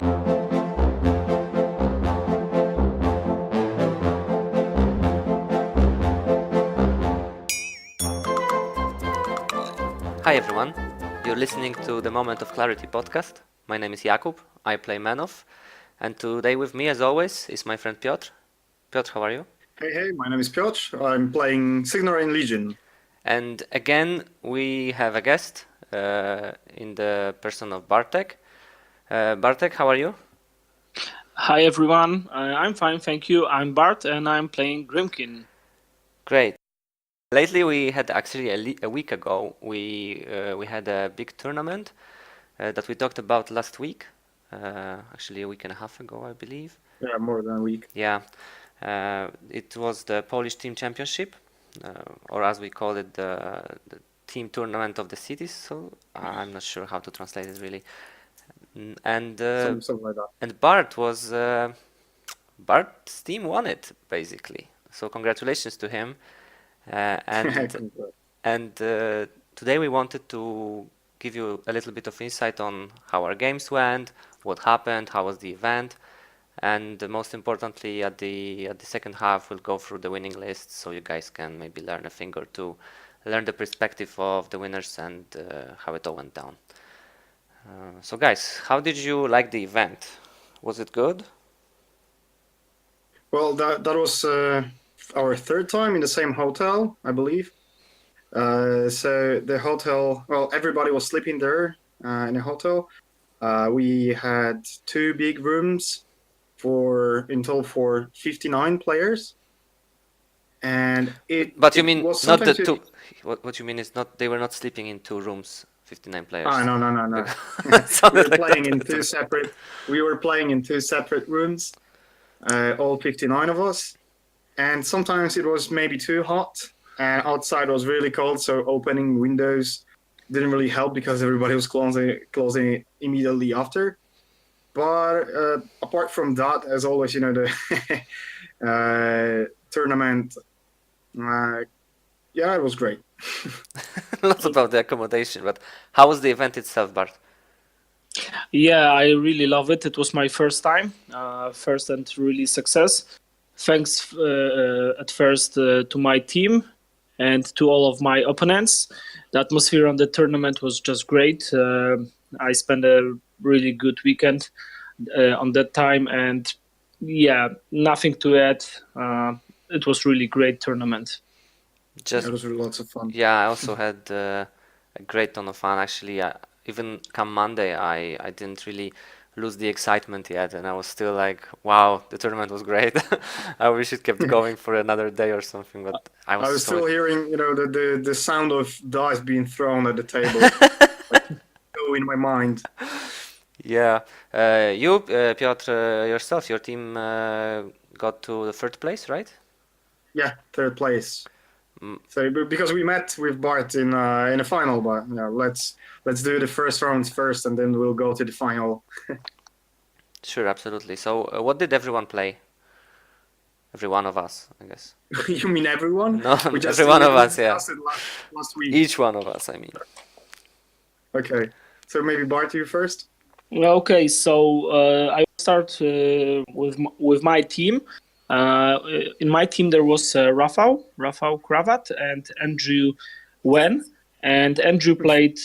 Hi everyone, you're listening to the Moment of Clarity podcast. My name is Jakub, I play Manov, and today with me as always is my friend Piotr. Piotr, how are you? Hey, my name is Piotr. I'm playing Signorain Legion. And again, we have a guest in the person of Bartek. Bartek, how are you? Hi everyone, I'm fine, thank you. I'm Bart and I'm playing Grimkin. Great. Lately, we had actually a week ago, we had a big tournament that we talked about last week. Actually, a week and a half ago, I believe. Yeah, more than a week. Yeah, it was the Polish Team Championship, or as we call it, the Team Tournament of the Cities. So I'm not sure how to translate it really. And Something like that. And Bart was Bart's team won it basically. So congratulations to him. And today we wanted to give you a little bit of insight on how our games went, what happened, how was the event, and most importantly, at the second half, we'll go through the winning list so you guys can maybe learn a thing or two, learn the perspective of the winners and how it all went down. So guys, how did you like the event? Was it good? Well, that was our third time in the same hotel, I believe. So the hotel, well, everybody was sleeping there in a hotel. We had two big rooms in total for 59 players. And But you mean not the two? What you mean is not they were not sleeping in two rooms, 59 players. No. We were playing in two separate rooms, all 59 of us. And sometimes it was maybe too hot, and outside was really cold, so opening windows didn't really help because everybody was closing immediately after. But apart from that, as always, the tournament, yeah, it was great. Lots about the accommodation, but how was the event itself, Bart? Yeah, I really love it. It was my first time, first and really success. Thanks at first to my team and to all of my opponents. The atmosphere on the tournament was just great. I spent a really good weekend on that time, and yeah, nothing to add. It was really great tournament. It was really lots of fun. Yeah, I also had a great ton of fun. Actually, even come Monday, I didn't really lose the excitement yet, and I was still like, wow, the tournament was great. I wish it kept going for another day or something, but I was still hearing, the sound of dice being thrown at the table. Go in my mind. Yeah, you, Piotr, yourself, your team got to the third place, right? Yeah, third place. So because we met with Bart in a final, but let's do the first rounds first, and then we'll go to the final. Sure, absolutely. So, what did everyone play? Every one of us, I guess. You mean everyone? No, every one of us, yeah. Last week. Each one of us, I mean. Okay, so maybe Bart, you first. Okay, so I will start with my team. In my team, there was Rafał Kravat and Andrew Wen. And Andrew played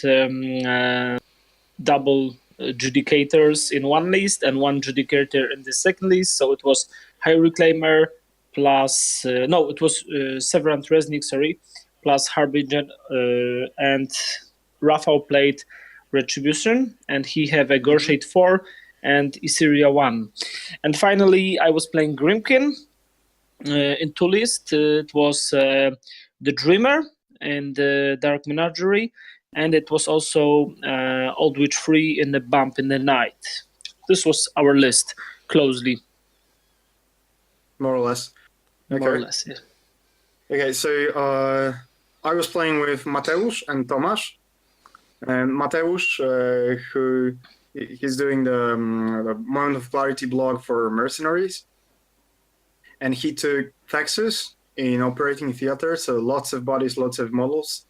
double judicators in one list and one judicator in the second list. So it was High Reclaimer plus... it was Severant Resnick, plus Harbinger. And Rafał played Retribution, and he had a Gorshade 4 and Issyria 1. And finally, I was playing Grimkin in two lists. It was the Dreamer and the Dark Menagerie, and it was also Old Witch 3 in the Bump in the Night. This was our list, closely. More or less. Okay. More or less, yeah. Okay, so I was playing with Mateusz and Tomasz. And Mateusz, he's doing the Moment of Clarity blog for Mercenaries. And he took Texas in operating theater, so lots of bodies, lots of models.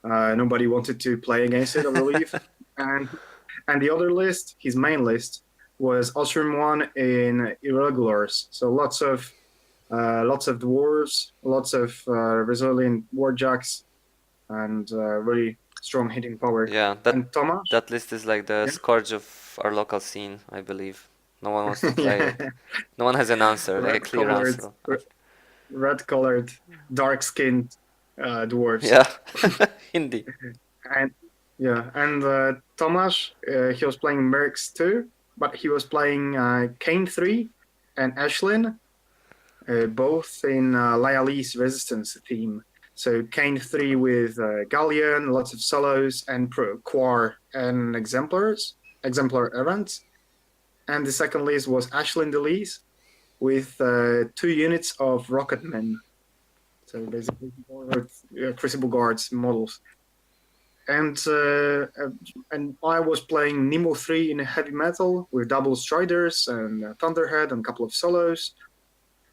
Nobody wanted to play against it, I believe. and the other list, his main list, was Osram 1 in Irregulars. So lots of dwarves, lots of resilient warjacks, and really strong hitting power. Yeah, And Tomas? that list is like the Yeah. scourge of our local scene, I believe. No one wants to play Yeah. it. No one has an answer, like a clear answer. Red-colored, dark-skinned dwarves. Yeah, Hindi. And Tomas, he was playing Mercs too, but he was playing Kane 3 and Ashlyn, both in Lyalese Resistance theme. So Kane 3 with Galleon, lots of solos, and Quar and Exemplar events. And the second list was Ashlyn Delise with 2 units of Rocketmen. So basically, Crucible Guards models. And I was playing Nemo 3 in heavy metal with double Striders and Thunderhead and a couple of solos.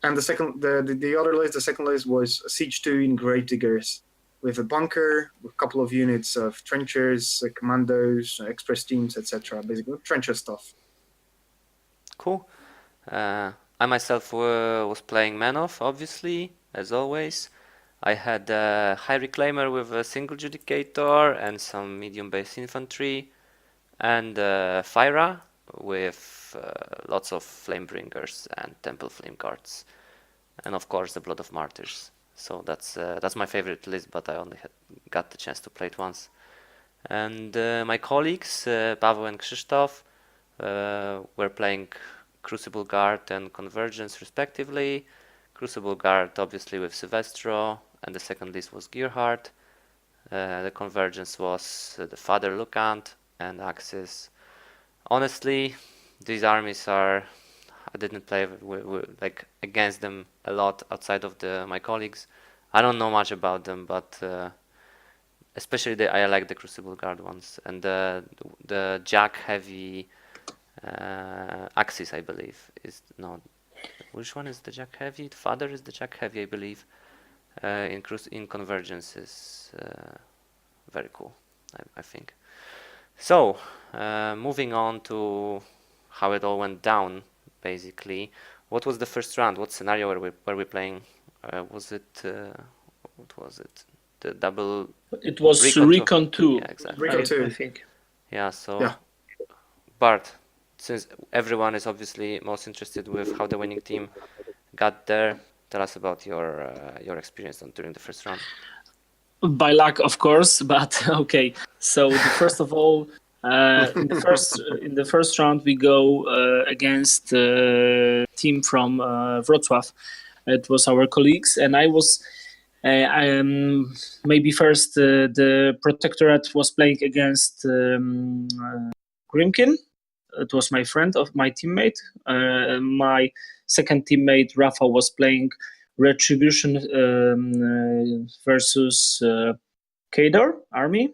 And the second list was Siege 2 in Gravediggers with a bunker, with a couple of units of trenchers, commandos, express teams, etc. Basically, trencher stuff. Cool. I myself was playing Manoff, obviously, as always. I had a high reclaimer with a single judicator and some medium base infantry, and Fyra with lots of flamebringers and temple flame guards, and of course the blood of martyrs. So that's my favorite list, but I only got the chance to play it once. And my colleagues Paweł and Krzysztof were playing Crucible Guard and Convergence respectively. Crucible Guard obviously with Silvestro, and the second list was Gearhart. The Convergence was the Father Lucant and Axis. Honestly, these armies I didn't play like against them a lot outside of my colleagues. I don't know much about them, but especially I like the Crucible Guard ones, and the Jack heavy Axis, I believe, is not. Which one is the Jack heavy? The Father is the Jack heavy, I believe. In Convergence is very cool, I think. So moving on to how it all went down, basically. What was the first round? What scenario were we playing? Was it what was it? The double. It was Recon 2. Yeah, exactly. Recon 2, I think. Yeah. So, yeah. Bart, since everyone is obviously most interested with how the winning team got there, tell us about your experience during the first round. By luck, of course, but okay. So first of all, in the first round we go against a team from Wrocław. It was our colleagues, and I was maybe first the Protectorate was playing against Grimkin. It was my friend of my teammate. My second teammate Rafa was playing Retribution versus Kador army,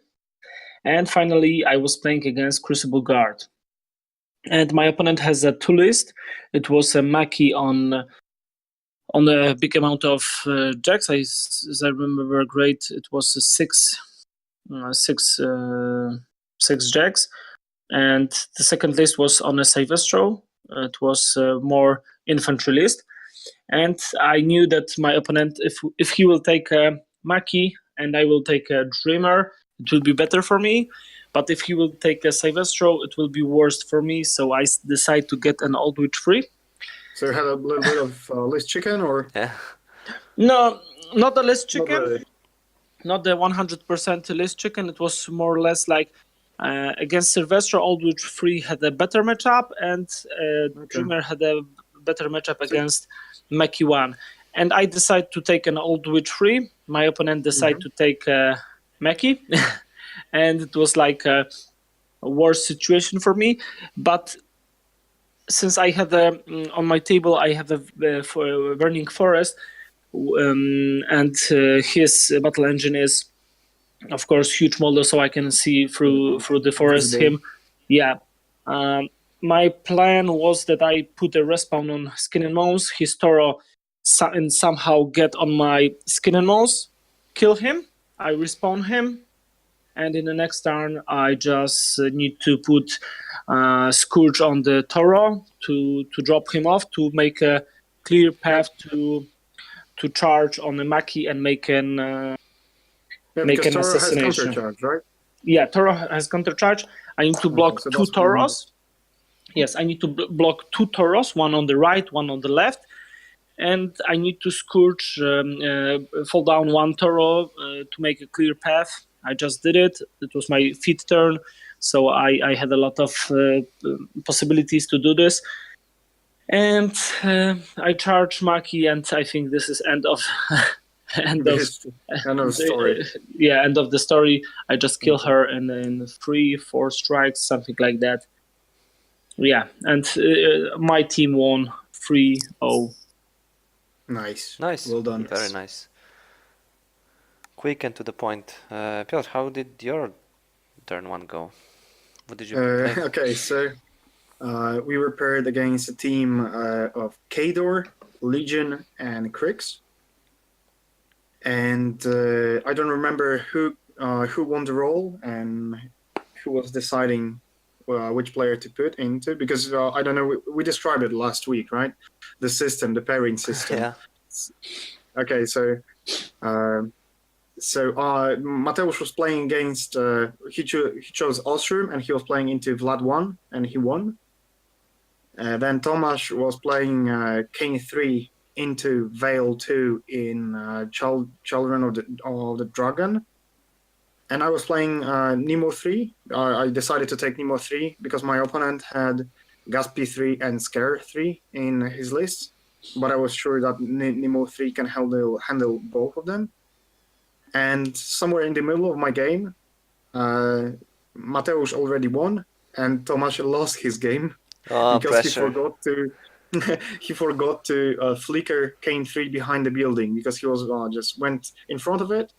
and finally I was playing against Crucible Guard. And my opponent has a 2 list. It was a Maki on a big amount of jacks. As I remember great, it was six jacks. And the second list was on a Silvestro. It was more infantry list. And I knew that my opponent, if he will take a Maki and I will take a Dreamer, it will be better for me. But if he will take a Silvestro, it will be worse for me. So I decide to get an Old Witch free. So you had a little bit of list chicken, or? Yeah. No, not the list chicken. Not the 100% list chicken. It was more or less like against Silvestro, Old Witch 3 had a better matchup, and Dreamer had a better matchup against Maki 1. And I decided to take an Old Witch 3. My opponent decided to take Maki. And it was like a worse situation for me. But since I have on my table, I have a Burning Forest, and his battle engine is, of course, huge model, so I can see through the forest him. Yeah. My plan was that I put a respawn on Skin and Mouse, his Toro, and somehow get on my Skin and Mouse, kill him, I respawn him, and in the next turn I just need to put Scourge on the Toro to drop him off, to make a clear path to charge on the Maki and make an because Toro has assassination. countercharge, right? Yeah, Toro has countercharge. I need to block so two that's what you Toros. Yes, I need to block two Toros, one on the right, one on the left. And I need to Scourge, fall down one Toro to make a clear path. I just did it. It was my 5th turn, so I had a lot of possibilities to do this. And I charge Maki, and I think this is end of end of story. End of the story. I just kill her in 3-4 strikes, something like that. Yeah, and my team won 3-0. Nice. Well done. Very nice. Quick and to the point. Piotr, how did your turn 1 go? What did you play? Okay, so we were paired against a team of Kador, Legion, and Krix. And I don't remember who won the role and who was deciding which player to put into, because I don't know, we described it last week, right? The system, the pairing system. Yeah. Okay, so Mateusz was playing against, he chose Osrum, and he was playing into Vlad 1, and he won. Then Tomasz was playing Kane 3 into Veil 2 in Children of the Dragon. And I was playing Nemo 3. I decided to take Nemo 3 because my opponent had Gaspi 3 and Scare 3 in his list. But I was sure that Nemo 3 can handle both of them. And somewhere in the middle of my game, Mateusz already won, and Tomasz lost his game because pressure. he forgot to flicker Kane 3 behind the building, because he was just went in front of it,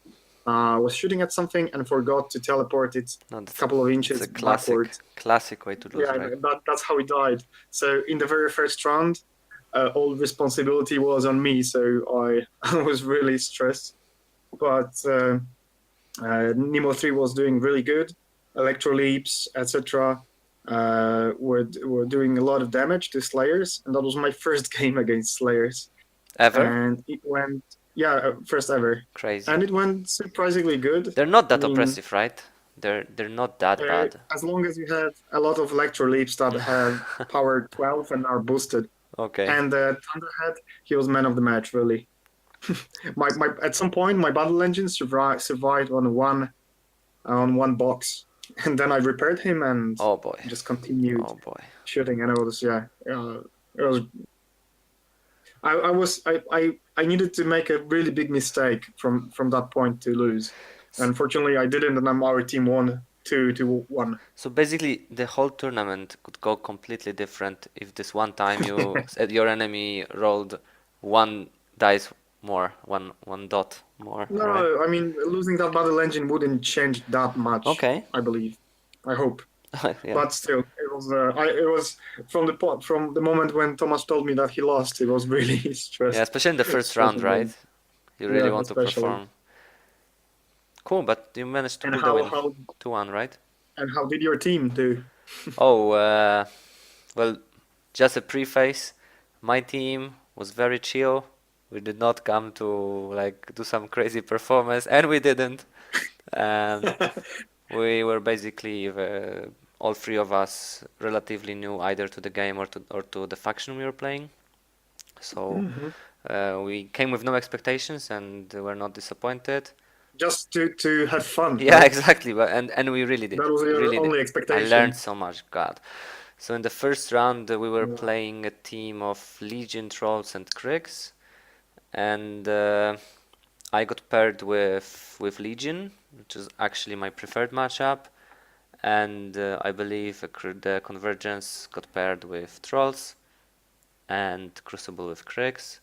was shooting at something and forgot to teleport it a couple of inches backwards. Classic way to lose, right? That's how he died. So in the very first round, all responsibility was on me, so I was really stressed. But Nemo 3 was doing really good. Electro Leaps, etc. Were doing a lot of damage to Slayers, and that was my first game against Slayers. Ever? And it went, first ever. Crazy. And it went surprisingly good. They're not that oppressive, right? They're not that bad. As long as you have a lot of Electro Leaps that have power 12 and are boosted. Okay. And Thunderhead, he was man of the match, really. my at some point my battle engine survived on one box, and then I repaired him and just continued shooting, and it was I needed to make a really big mistake from that point to lose. Unfortunately I didn't, and our team won 2-1. So basically the whole tournament could go completely different if this one time your enemy rolled one dice more, one dot more. No, right? I mean, losing that battle engine wouldn't change that much. Okay. I believe. I hope. Yeah. But still, it was from the moment when Thomas told me that he lost, it was really stressful. Yeah, especially in the first round, right? You really want to perform. Cool, but you managed to pull the win 2-1, right? And how did your team do? Well, just a preface. My team was very chill. We did not come to do some crazy performance, and we didn't. We were basically all three of us relatively new either to the game or to the faction we were playing. So we came with no expectations and were not disappointed. Just to have fun. Yeah, right? Exactly. And we really did. That was your only expectation. I learned so much, God. So in the first round we were playing a team of Legion, Trolls, and Krix. And I got paired with Legion, which is actually my preferred matchup, and I believe the Convergence got paired with Trolls, and Crucible with Krix.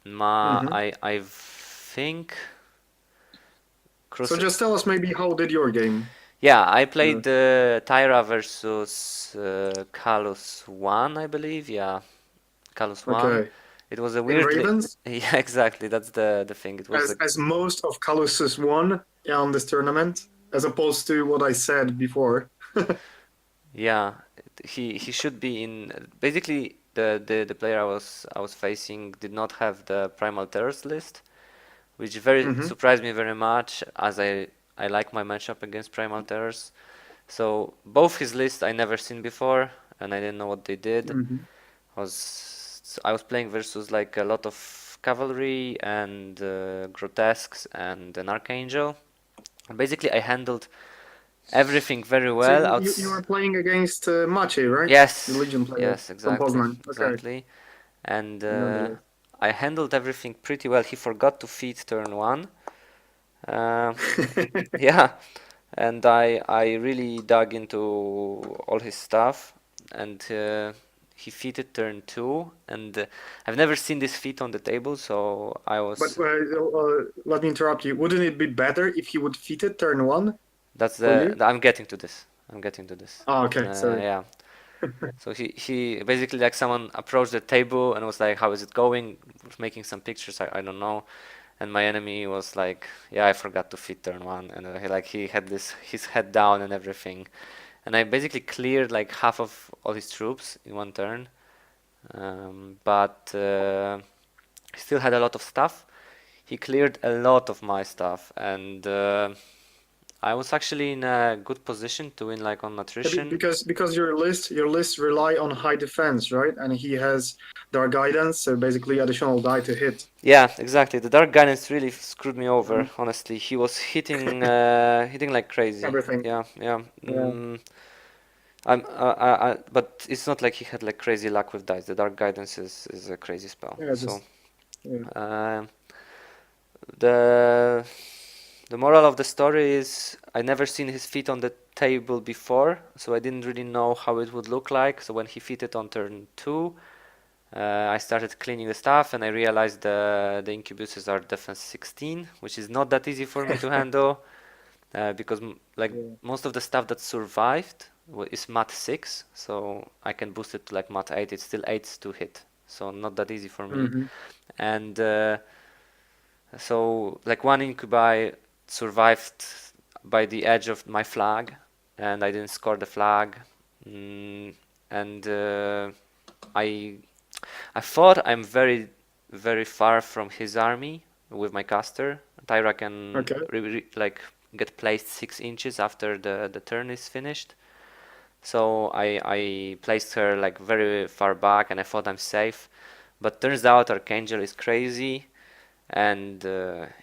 I think. So just tell us maybe how did your game? Yeah, I played Tyra versus Kalus 1, I believe. Yeah, Kalus 1. Okay. It was a weird. Ravens? Yeah, exactly. That's the thing. It was as most of Kalus's won on this tournament. as opposed to what I said before. Yeah, he should be in. Basically, the player I was facing did not have the Primal Terrors list, which very Hmm. surprised me very much, as I like my matchup against Primal Terrors. So both his lists I never seen before, and I didn't know what they did. Hmm. I was playing versus like a lot of cavalry and grotesques and an archangel. Basically, I handled everything very So well. you were playing against Maciej, right? The Yes, Legion player yes, from exactly, Poznan. Okay, exactly. And I remember that. I handled everything pretty well. He forgot to feed turn one. Uh, yeah, and I really dug into all his stuff, and he feated turn two, and I've never seen this feat on the table, so I But was. let me interrupt you. Wouldn't it be better if he would feat it turn one That's for you? I'm getting to this. I'm getting to this. Oh, okay, sorry. Yeah. So he basically like someone approached the table and was like, "How is it going?" Was making some pictures. I don't know. And my enemy was like, "Yeah, I forgot to feed turn one," and he had this his head down and everything. And I basically cleared like half of all his troops in one turn. But he still had a lot of stuff. He cleared a lot of my stuff, and I was actually in a good position to win like on Yeah, attrition. because your list rely on high defense, right? And he has dark guidance, so basically additional die to hit. Yeah, exactly. The Dark Guidance really screwed me over, Um, honestly. He was hitting hitting like crazy. everything. Yeah, yeah. Yeah. But it's not like he had like crazy luck with dice. The Dark Guidance is a crazy spell. Yeah, So just yeah. uh, the the moral of the story is I never seen his feet on the table before, so I didn't really know how it would look like. So when he feated on turn two, I started cleaning the stuff and I realized the incubuses are defense 16, which is not that easy for me to handle because like Yeah. most of the stuff that survived is mat 6, so I can boost it to like mat 8. It's still 8 to hit, so not that easy for me. Hmm. And so like one incubi survived by the edge of my flag, and I didn't score the flag. And I I thought I'm very, very far from his army with my caster. Tyra can Okay. like get placed 6 inches after the turn is finished. So I placed her like very far back, and I thought I'm safe. But turns out Archangel is crazy, and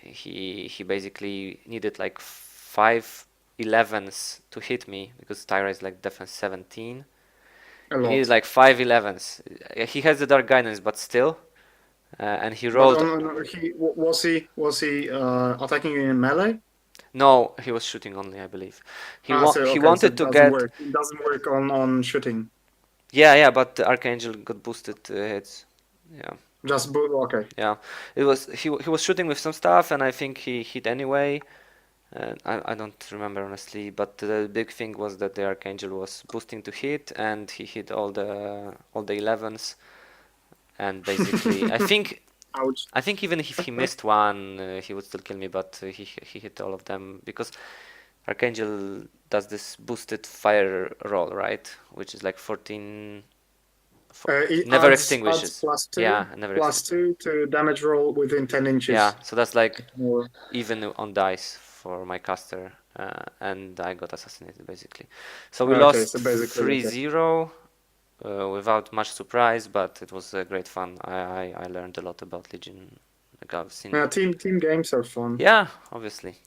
he basically needed like 5 11s to hit me because Tyra is like defense 17. A He needed lot. like 5 11s. He has the Dark Guidance, but still. And he But rolled. was he attacking you in melee? No, he was shooting only, I believe. So He okay, so wanted it to doesn't get. work. It doesn't work on shooting. Yeah, yeah, but the Archangel got boosted hits. Yeah, Just okay. yeah. He was shooting with some stuff, and I think he hit anyway. I don't remember honestly, but the big thing was that the Archangel was boosting to hit, and he hit all the 11s, and basically Ouch. I think even if he missed one, he would still kill me, but he hit all of them because Archangel does this boosted fire roll, right? Which is like 14. It Never adds extinguishes. plus two, Yeah, never plus extinguishes. two to damage roll within 10 Yeah, inches. so that's like More. even on dice for my caster, and I got assassinated basically. So we Okay, lost so basically, okay. 3-0 without much surprise, but it was great fun. I learned a lot about Legion. Like I've seen. Yeah, team games are fun. Yeah, obviously.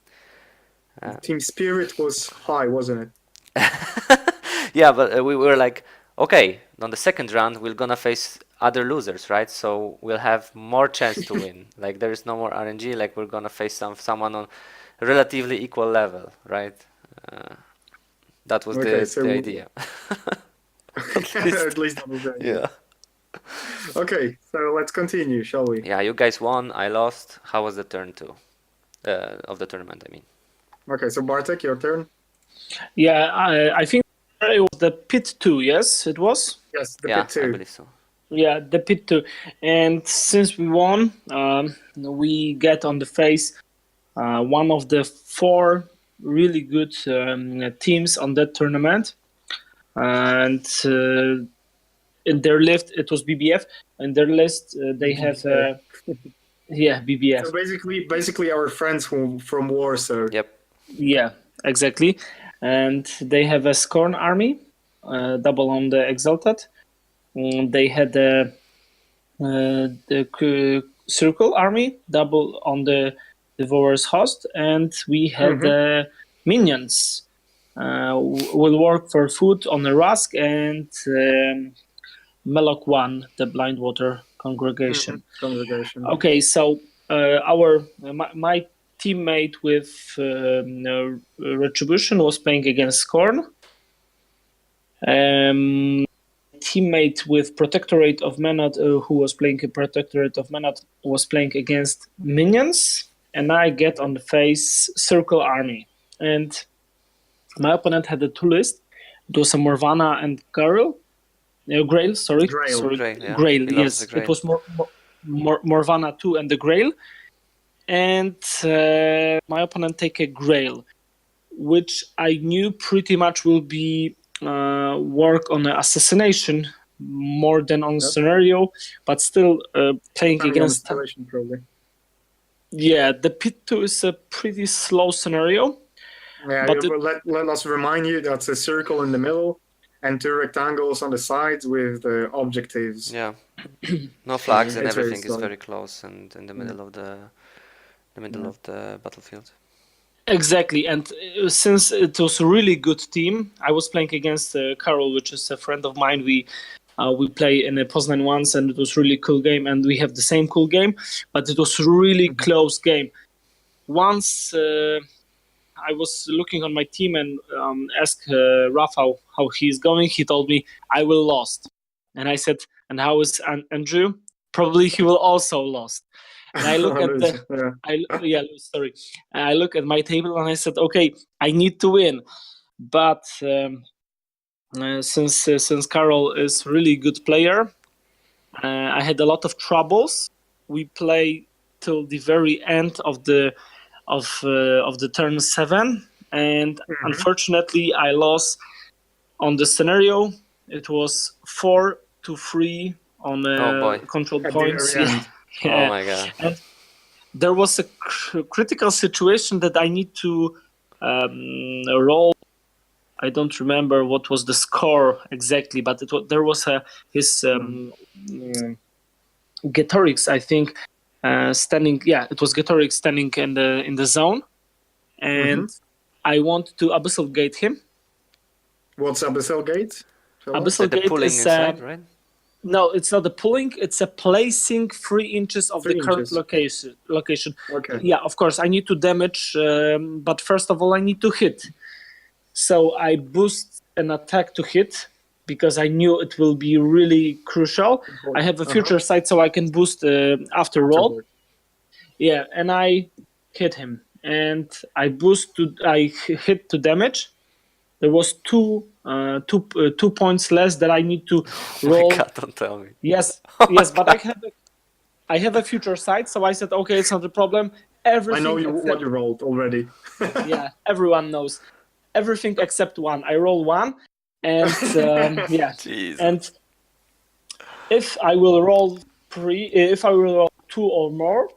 Team spirit was high, wasn't it? Yeah, but we were like, okay, on the second round we're gonna face other losers, right? So we'll have more chance to win. Like there is no more RNG. Like we're gonna face someone on relatively equal level, right? Uh, that was Okay, the so idea. At least. at least that was the idea. Yeah. Okay, so let's continue, shall we? Yeah, you guys won. I lost. How was the turn two? Of the tournament, I mean. Okay, so Bartek, your turn. Yeah, I think it was the pit 2, yes, it was? Yes, the Yeah, pit I two. believe so. Yeah, the pit 2. And since we won, we get on the face one of the 4 really good teams on that tournament, and in their list it was BBF. In their list they have BBF. So basically our friends from Warsaw. Yep. Yeah, exactly. And they have a Scorn army, double on the Exalted. They had the Circle army, double on the Devourer's Host, and we had the Minions. Will work for food on the Rusk and Melok 1, the Blind Water Congregation. Congregation. Okay, so my teammate with Retribution was playing against Scorn. Teammate with Protectorate of Menot, who was playing a Protectorate of Menot, was playing against Minions, and I get on the face Circle Army. And my opponent had a two list. It was a Morvana and Grail. Grail, sorry. Grail, yes. It was Morvana 2 and the Grail. And my opponent take a Grail, which I knew pretty much will be work on the assassination more than on scenario, but still playing against... Probably. Yeah, the Pit 2 is a pretty slow scenario. Yeah, but let us remind you that's a circle in the middle and two rectangles on the sides with the objectives. Yeah, no flags and everything is very close and in the middle of the battlefield. Exactly, and since it was a really good team, I was playing against Karol, which is a friend of mine. We play in a Poznan once, and it was really cool game, and we have the same cool game, but it was really close game. Once I was looking on my team and asked Rafa how he's going. He told me, I will lost. And I said, and how is Andrew? Probably he will also lost. And I look at I look at my table and I said, okay, I need to win. But since Karol is really good player, I had a lot of troubles. We play till the very end of the turn 7, and unfortunately I lost on the scenario. It was 4-3 on control points. Yeah. Oh my god! And there was a critical situation that I need to roll. I don't remember what was the score exactly, but there was his Getorix, I think. Standing, it was Getorix standing in the zone, and I want to Abyssal Gate him. What's Abyssal Gate? Abyssal Gate pulling is inside, right? No, it's not the pulling. It's a placing 3 inches of the current location. Okay. Yeah, of course, I need to damage, but first of all, I need to hit. So I boost an attack to hit, because I knew it will be really crucial. I have a future sight, so I can boost after roll. Yeah, and I hit him, and I hit to damage. There was two points less that I need to roll. Oh my god, don't tell me. Yes, but I have a future sight, so I said, okay, it's not a problem. Everything I know what you rolled already. Yeah, everyone knows. Everything except 1. I roll 1. And Jeez. And if I will roll 2 or more,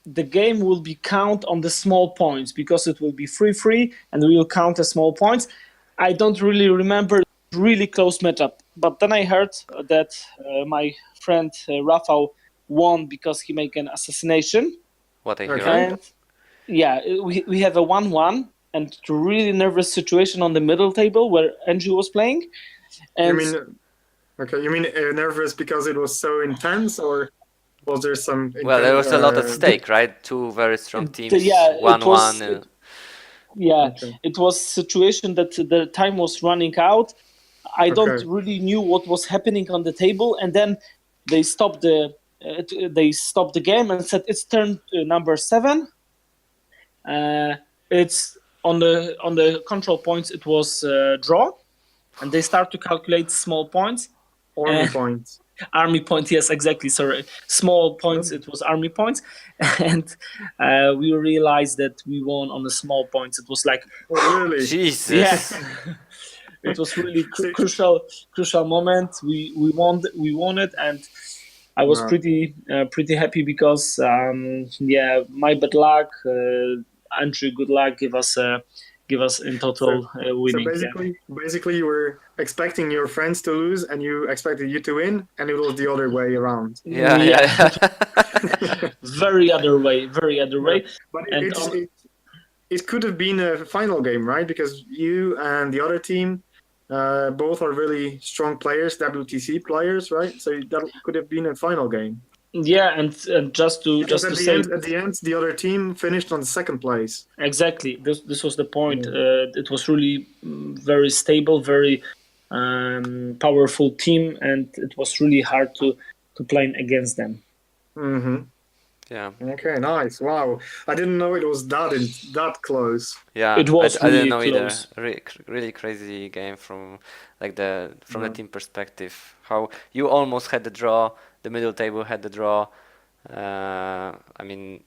the game will be count on the small points, because it will be 3-3 and we will count as small points. I don't really remember really close matchup, but then I heard that my friend Rafa won because he made an assassination. What a hero! And we have a 1-1. And a really nervous situation on the middle table where Andrew was playing. And you mean nervous because it was so intense, or was there some? Well, there was a lot at stake, right? Two very strong teams. 1-1. It was situation that the time was running out. I don't really knew what was happening on the table, and then they stopped the game and said it's turn number 7. It's on the control points. It was draw, and they start to calculate small points. Army points. Army point, yes, exactly. Sorry, small points. It was army points, and we realized that we won on the small points. It was like, Oh, really? yeah, Jesus. it was really So, crucial moment. We won it, and I was wow. pretty happy because yeah, my bad luck, Andrew, good luck, give us in So, total so winning. Yeah. basically, you were expecting your friends to lose, and you expected you to win, and it was the other way around. Yeah, Yeah, yeah, very other way, very other Yeah. way, But and it could have been a final game, right? Because you and the other team both are really strong players, WTC players, right? So that could have been a final game. yeah, and Because just to say at the end, the other team finished on the second place. exactly, this was the point. Yeah. It was really very stable, very powerful team, and it was really hard to play against them. Mm-hmm. yeah, Okay, nice. Wow, I didn't know it was that close. yeah. It was I didn't really know either. close. Really crazy game from like the Yeah. team perspective. How you almost had the draw. The middle table had the draw. I mean,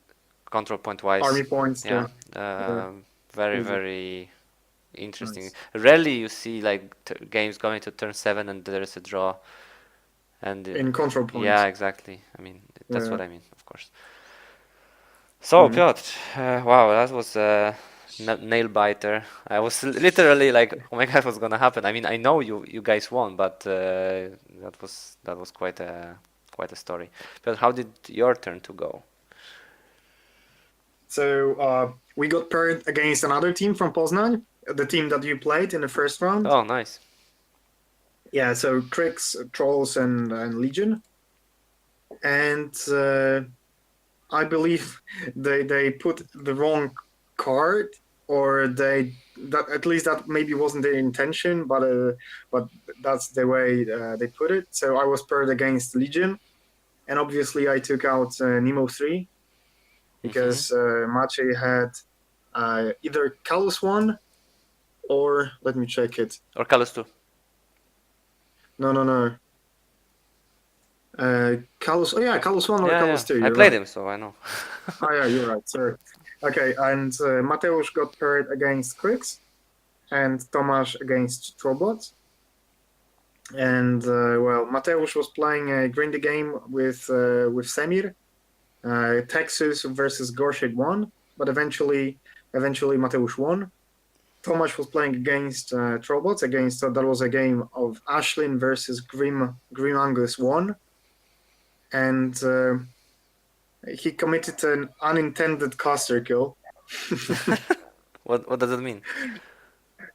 control point wise, Army points. yeah. Yeah, yeah. Very Easy. very interesting. Nice. Rarely you see like games going to turn 7 and there is a draw. And In control yeah, points. exactly. I mean, that's Yeah. what I mean, of course. So, Mhm. Piotr, wow, that was a nail biter. I was literally like, oh my God, what's gonna happen? I mean, I know you guys won, but that was quite a story. But how did your turn to go? So we got paired against another team from Poznan, the team that you played in the first round. Oh, nice. Yeah, so Tricks, Trolls, and Legion. And I believe they put the wrong card, or that at least that maybe wasn't their intention, but that's the way they put it. So I was paired against Legion, and obviously I took out Nemo 3 Mm-hmm. because Maciej had either Callus 1 or let me check it. Or Callus 2. No. Callus. Oh yeah, Callus 1 or Yeah, yeah. Callus 2. I You're played right. him, so I know. Oh yeah, you're right. Sorry. Okay, and Mateusz got paired against Krix, and Tomasz against Trollbots. And well, Mateusz was playing a grindy game with Semir, Texas versus Gorshid won, but eventually Mateusz won. Tomasz was playing against Trollbots. Against that was a game of Ashlyn versus Grim Angus won, and he committed an unintended caster kill. What does it mean?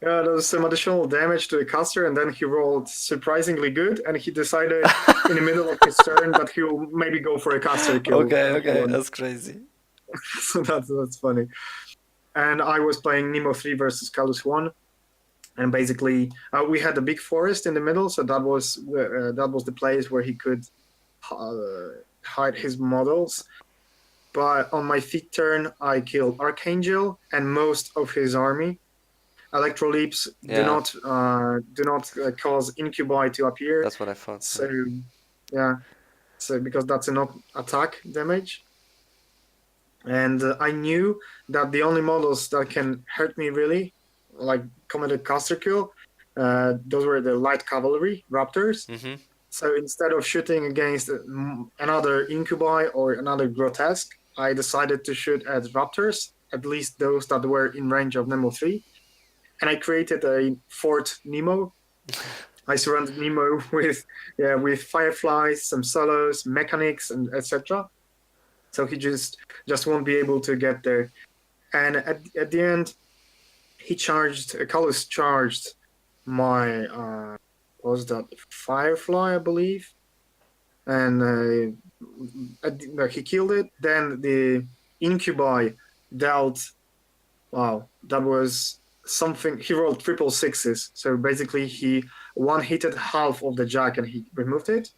Yeah, there was some additional damage to the caster, and then he rolled surprisingly good, and he decided in the middle of his turn that he'll maybe go for a caster kill. Okay, that's crazy. So that's funny. And I was playing Nemo 3 versus Callus 1, and basically we had a big forest in the middle, so that was the place where he could hide his models. But on my fifth turn, I killed Archangel and most of his army. Electroleaps Yeah. do not cause incubi to appear. That's what I thought. So yeah, so because that's enough attack damage, and I knew that the only models that can hurt me really, like commit a caster kill, those were the light cavalry raptors. Mm-hmm. So instead of shooting against another incubi or another grotesque, I decided to shoot at raptors, at least those that were in range of Nemo 3. And I created a fourth Nemo. I surrounded Nemo with fireflies, some solos, mechanics, and etc. So he just won't be able to get there. And at the end, Callus charged my what was that, firefly, I believe, and he killed it. Then the incubi dealt. Wow, that was something. He rolled triple sixes, so basically he one-hitted half of the jack and he removed it.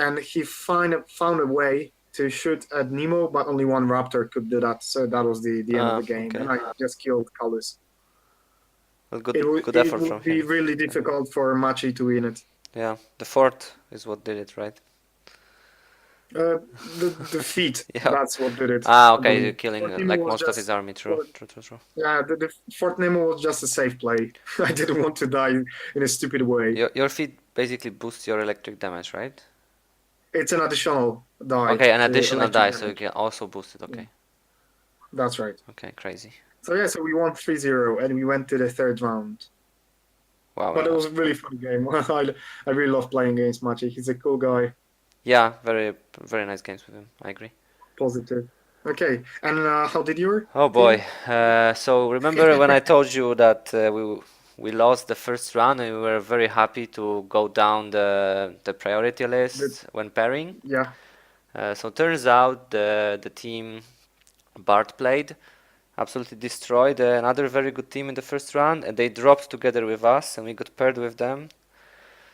And he found a way to shoot at Nemo, but only one raptor could do that. So that was the end of the game, Okay. and I just killed Callus. Well, It good effort would from be him. really difficult for Machi to win it. Yeah, the fort is what did it, right? The feet. Yeah. That's what did it. Ah, I okay, believe. you're killing Fort Nemo like was most of his just. army. True, true, true, true. Yeah, the Fort Nemo was just a safe play. I didn't want to die in a stupid way. Your feat basically boosts your electric damage, right? It's an additional die Okay, an to additional electric die, so you damage. can also boost it. Yeah, Okay, that's right. okay, crazy. So yeah, so we won 3-0 and we went to the third round. Wow. But it was a really fun game. I really love playing against Maciej. He's a cool guy, Yeah, very, very nice games with him. I agree. positive. Okay, and how did your Oh boy. team? So remember when I told you that we lost the first round and we were very happy to go down the priority The, list when pairing? yeah. So turns out the team Bart played absolutely destroyed another very good team in the first round, and they dropped together with us, and we got paired with them.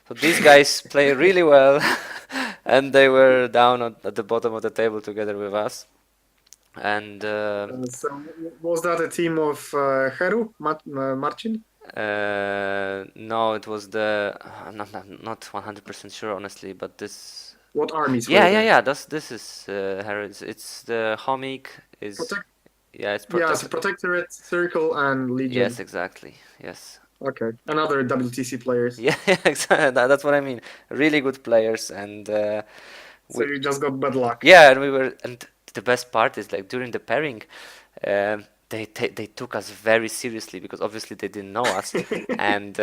So these guys play really well, and they were down at the bottom of the table together with us. And So was that a team of Heru, Marcin? no, it was the I'm not 100% sure honestly, but this. What armies Yeah, were yeah, they? yeah. This is Harrods. It's the Homik is. Protect. Yeah, it's Yeah, so protect. Protectorate, Circle, and Yes, Legion. exactly. Yes. Okay, another WTC players. Yeah, exactly. That's what I mean. Really good players, and So we. you just got bad luck. Yeah, and we were. And the best part is like during the pairing, they took us very seriously because obviously they didn't know us, and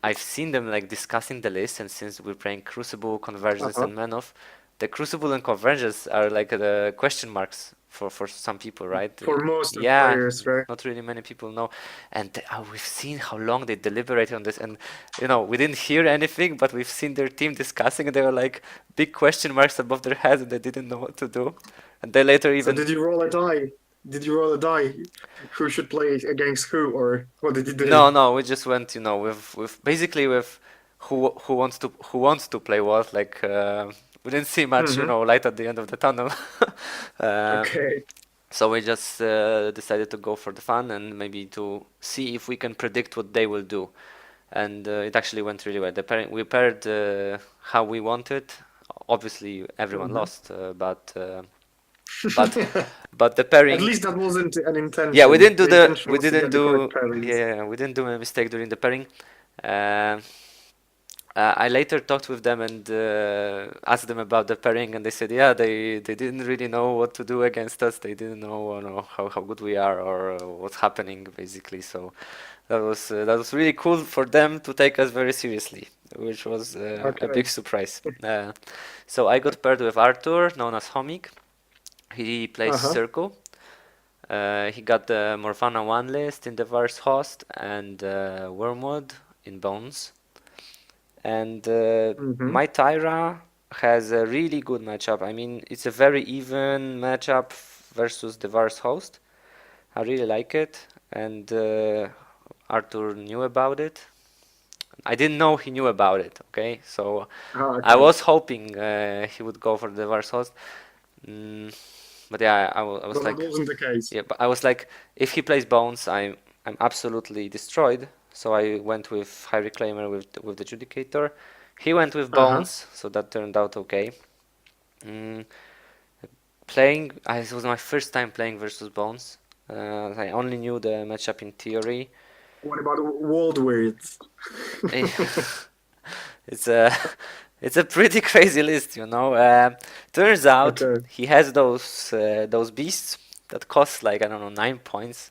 I've seen them like discussing the list, and since we're playing Crucible, Convergence, Uh-huh. and Manov, the Crucible and Convergence are like the question marks for some people, right? For most of Yeah, players, right? not really many people know, and we've seen how long they deliberated on this, and we didn't hear anything, but we've seen their team discussing, and they were like big question marks above their heads, and they didn't know what to do, and they later So even. did you roll a die? Did you roll a die? Who should play against who, or what did you No, do? no, we just went, with basically with who wants to play what. Like we didn't see much, Mm-hmm. light at the end of the tunnel. uh, Okay. so we just decided to go for the fun and maybe to see if we can predict what they will do. And it actually went really well. We paired how we wanted. Obviously, everyone Mm-hmm. lost, but but the pairing. At least that wasn't an Yeah, we intention. didn't do The the intention we was to didn't get the correct do pairings. yeah, we didn't do a mistake during the pairing. Uh, I later talked with them and asked them about the pairing, and they said, yeah, they didn't really know what to do against us. They didn't know, how good we are or what's happening basically. So that was really cool for them to take us very seriously, which was a Okay. big surprise. So I got paired with Arthur, known as Homik. He plays Uh-huh. Circle. He got the Morphana 1 list in the Vars host and Wormwood in Bones. And Mm-hmm. my Tyra has a really good matchup. I mean, it's a very even matchup versus the Vars host. I really like it. And Arthur knew about it. I didn't know he knew about it, okay? So I Okay. was hoping he would go for the Vars host. Mm, but yeah, I was But that like, wasn't the case. yeah, but I was like, if he plays Bones, I'm absolutely destroyed. So I went with High Reclaimer with the Judicator. He went with Uh-huh. Bones, so that turned out okay. Mm, playing, it was my first time playing versus Bones. I only knew the matchup in theory. What about world words? Eh, it's a it's a pretty crazy list, you know. Turns out Okay. he has those beasts that cost like I don't know 9 points.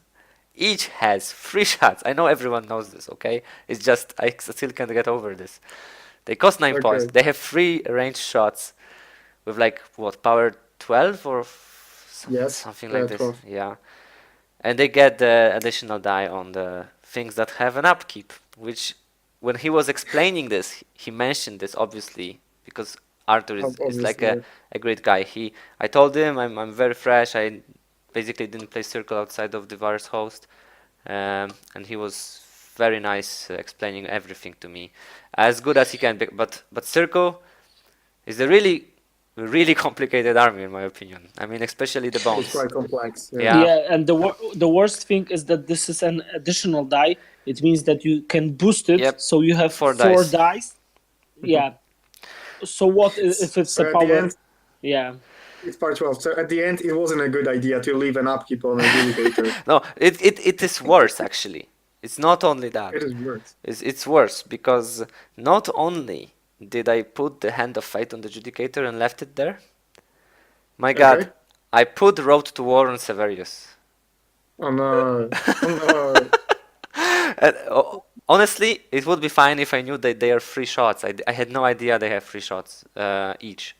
Each has 3 shots. I know everyone knows this, okay? It's just I still can't get over this. They cost 9 points. Okay. They have 3 ranged shots with like what power 12 or Yes. something like Yeah, this. 12. Yeah, and they get the additional die on the things that have an upkeep. Which, when he was explaining this, he mentioned this obviously because Arthur is like Obviously, a, yeah. a great guy. I told him I'm very fresh. I basically didn't play Circle outside of the Vars host. And he was very nice explaining everything to me, as good as he can. But Circle is a really complicated army in my opinion. I mean, especially the It's bones. quite complex. Yeah. Yeah, Yeah, and the worst thing is that this is an additional die. It means that you can boost it, yep, so you have 4 four dice. dice, Yeah. So what if it's So a at power? the end, Yeah. it's part 12. So at the end, it wasn't a good idea to leave an upkeep on adjudicator. No, it is worse actually. It's not only that. It is worse. It's worse because not only did I put the Hand of Fate on the Judicator and left it there, my god, Okay. I put Road to War on Severius. Oh no. Oh no. And, honestly, it would be fine if I knew that they are free shots. I had no idea they have free shots each.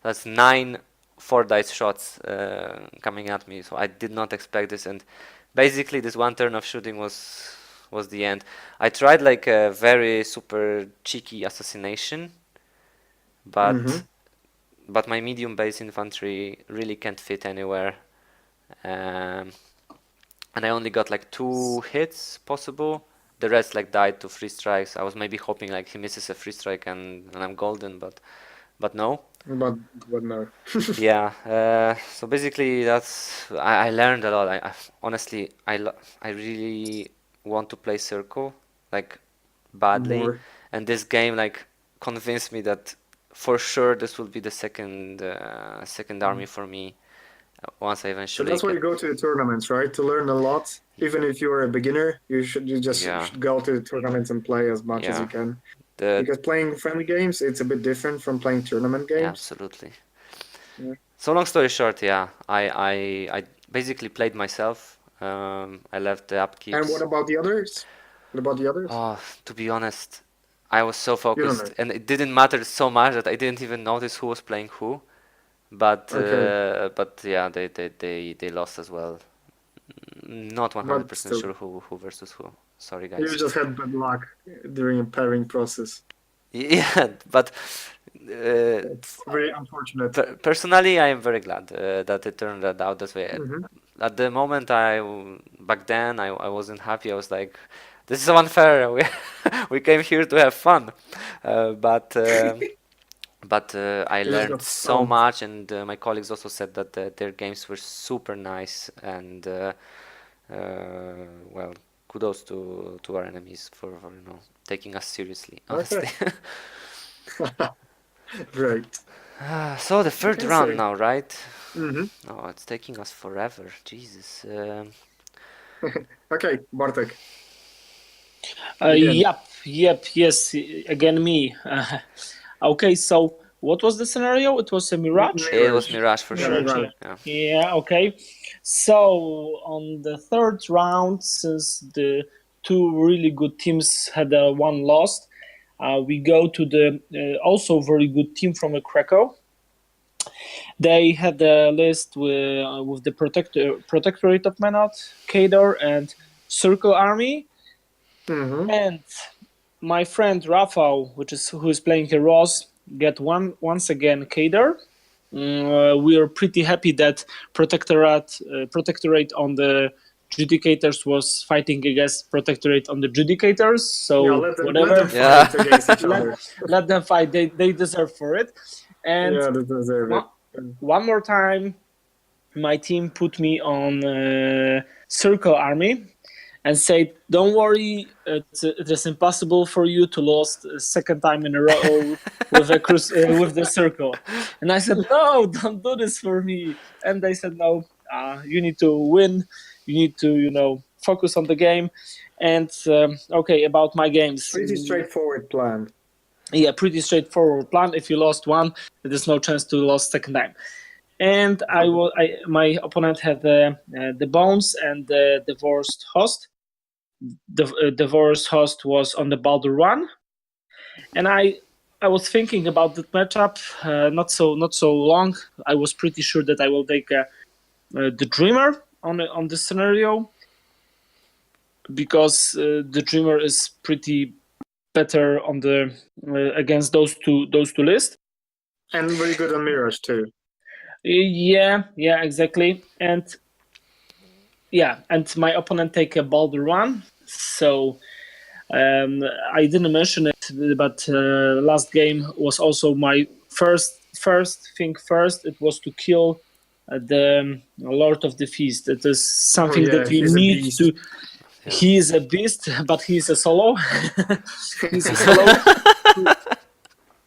That's 9 4 dice shots coming at me, so I did not expect this. And basically, this one turn of shooting was the end. I tried like a very super cheeky assassination, but Mhm. but my medium base infantry really can't fit anywhere. Um, and I only got like 2 hits possible. The rest like died to 3 strikes. I was maybe hoping like he misses a 3 strike and I'm golden, but no. But no. Yeah. So basically, that's I learned a lot. I honestly I really want to play Circle like badly, More. and this game like convinced me that for sure this will be the second army for me once I So eventually that's why you get. go to the tournaments, right? To learn a lot. Even if you're a beginner, you just Yeah. should go to the tournaments and play as much as Yeah. you can. The Because playing friendly games, it's a bit different from playing tournament Yeah, games. absolutely. Yeah. So long story short, yeah, I basically played myself. I left the And upkeeps. what about the others? What about the others? Oh, to be honest, I was so You don't focused, know. and it didn't matter so much that I didn't even notice who was playing who. Okay. But yeah, they lost as well. Not But 100% still, sure who versus who. Sorry, you guys. just had bad luck during a pairing process. Yeah, but It's very unfortunate. personally, I am very glad that it turned out this way. Hmm. At the moment, back then I wasn't happy. I was like, this is unfair. We came here to have fun, but I You just learned got so stumped. much, and my colleagues also said that their games were super nice, and well, kudos to our enemies for taking us seriously, honestly. Okay. Right. So the third Okay, round so. now, right? Hmm. Oh, it's taking us forever. Jesus. Okay, Bartek. Again. Yes, again me. Okay, so what was the scenario? It was a mirage? It was Mirage. Mirage for Yeah, sure. Mirage. Yeah. Yeah, okay. So on the third round, since the two really good teams had one lost, we go to the also very good team from Krakow. They had a list with the Protectorate of Manat, Kador, and Circle Army. Hmm. And my friend Rafał, who is playing Heroes, get once again Kador. We are pretty happy that Protectorate on the Judicators was fighting against Protectorate on the Judicators. So Yeah, let them whatever, Yeah. fight against each other. let them fight. They deserve for it. And Yeah, they deserve it. one more time, my team put me on Circle Army and said, "Don't worry, it is impossible for you to lose a second time in a row with with the Circle." And I said, "No, don't do this for me." And they said, "No, you need to win. You need to, focus on the game." And okay, about my games. Pretty straightforward plan. Yeah, pretty straightforward plan. If you lost one, there's no chance to lose second time. And my opponent had the Bones and the Divorced Host. The Divorced Host was on the Baldur 1, and I was thinking about that matchup not so long. I was pretty sure that I will take the Dreamer on this scenario because the Dreamer is pretty better on the against those two lists. And very good on Mirage too. Yeah, exactly. And my opponent take a Baldur 1. So I didn't mention it, but last game was also my first thing first. It was to kill the Lord of the Feast. It is something that you he's a need beast. to. He is a beast, but he is a solo. He's a solo.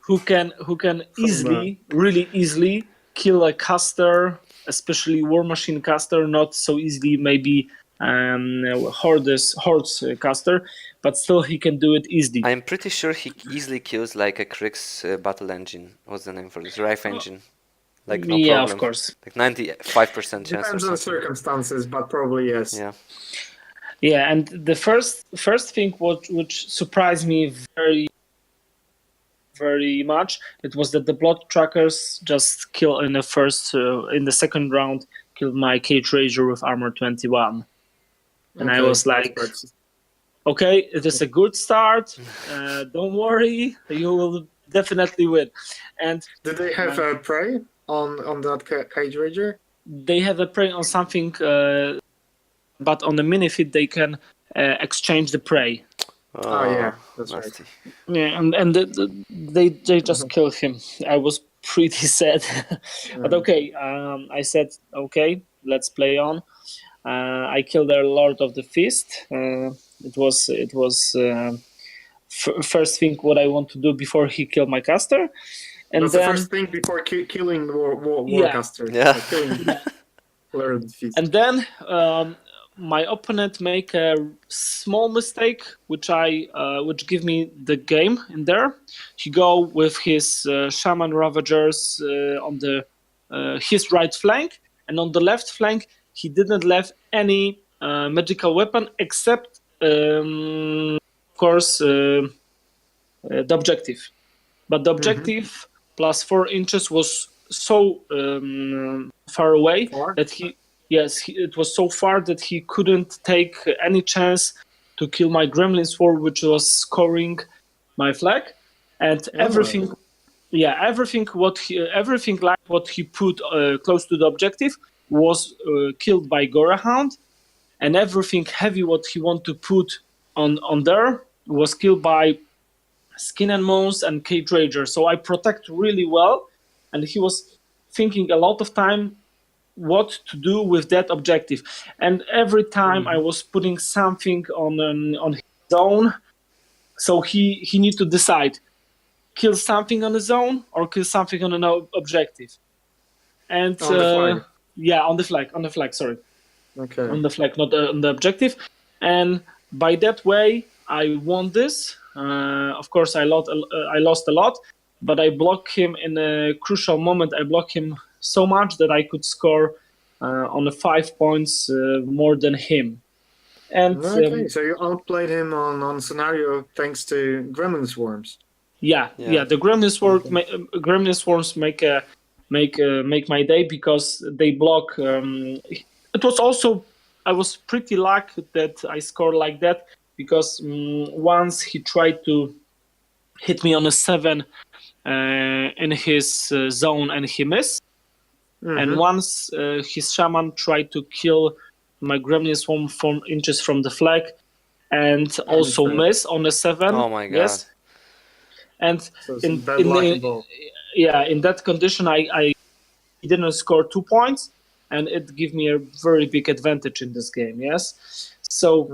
who can really easily kill a caster, especially Warmachine caster, not so easily maybe Hordes caster, but still he can do it easily. I'm pretty sure he easily kills like a Krix battle engine. What's the name for this? Rife engine. Like no Yeah, problem. of course. Like 95% chance or Depends on the something. circumstances, but probably yes. Yeah. Yeah, and the first thing which surprised me very very much, it was that the blood trackers just kill in the second round killed my Cage Rager with armor 21, and I was like, okay, it is a good start. Don't worry, you will definitely win. And did they have a prey on that Cage Rager? they have a prey on something, but on the minifeed they can exchange the prey. Oh, yeah, that's nasty. right. Yeah, and they just killed him. I was pretty sad, but okay. I said okay, let's play on. I killed their Lord of the Fist. It was first thing what I want to do before he killed my caster, and That's then the first thing before killing the Yeah. Warcaster. Yeah. Killing Lord of the Feast. and then my opponent make a small mistake, which give me the game in there. He go with his Shaman Ravagers on the his right flank, and on the left flank he didn't left any magical weapon except, of course, the objective. But the objective plus 4 inches was so far away that it was so far that he couldn't take any chance to kill my Gremlin Sword, which was scoring my flag, and everything like what he put close to the objective was killed by Gorahound, and everything heavy what he want to put on there was killed by Skin and Bones and Cage Rager. So I protect really well, and he was thinking a lot of time what to do with that objective, and every time I was putting something on his zone, so he need to decide kill something on the zone or kill something on an objective. And On the flag. Yeah, on the flag, sorry. Okay. On the flag, not on the objective. And by that way I won this. Of course I lost a lot, but I blocked him in a crucial moment. I blocked him so much that I could score on the 5 points more than him. And Okay, so you outplayed him on scenario thanks to Gremlin Swarms. Yeah. The Gremlin Swarms make my day because they block. It was also, I was pretty lucky that I scored like that because once he tried to hit me on a 7 in his zone and he missed. And once his Shaman tried to kill my Gremlin Swarm 4 inches from the flag and also miss on a 7. Oh my god. Yes. And So in that condition, I didn't score 2 points, and it gave me a very big advantage in this game. Yes, so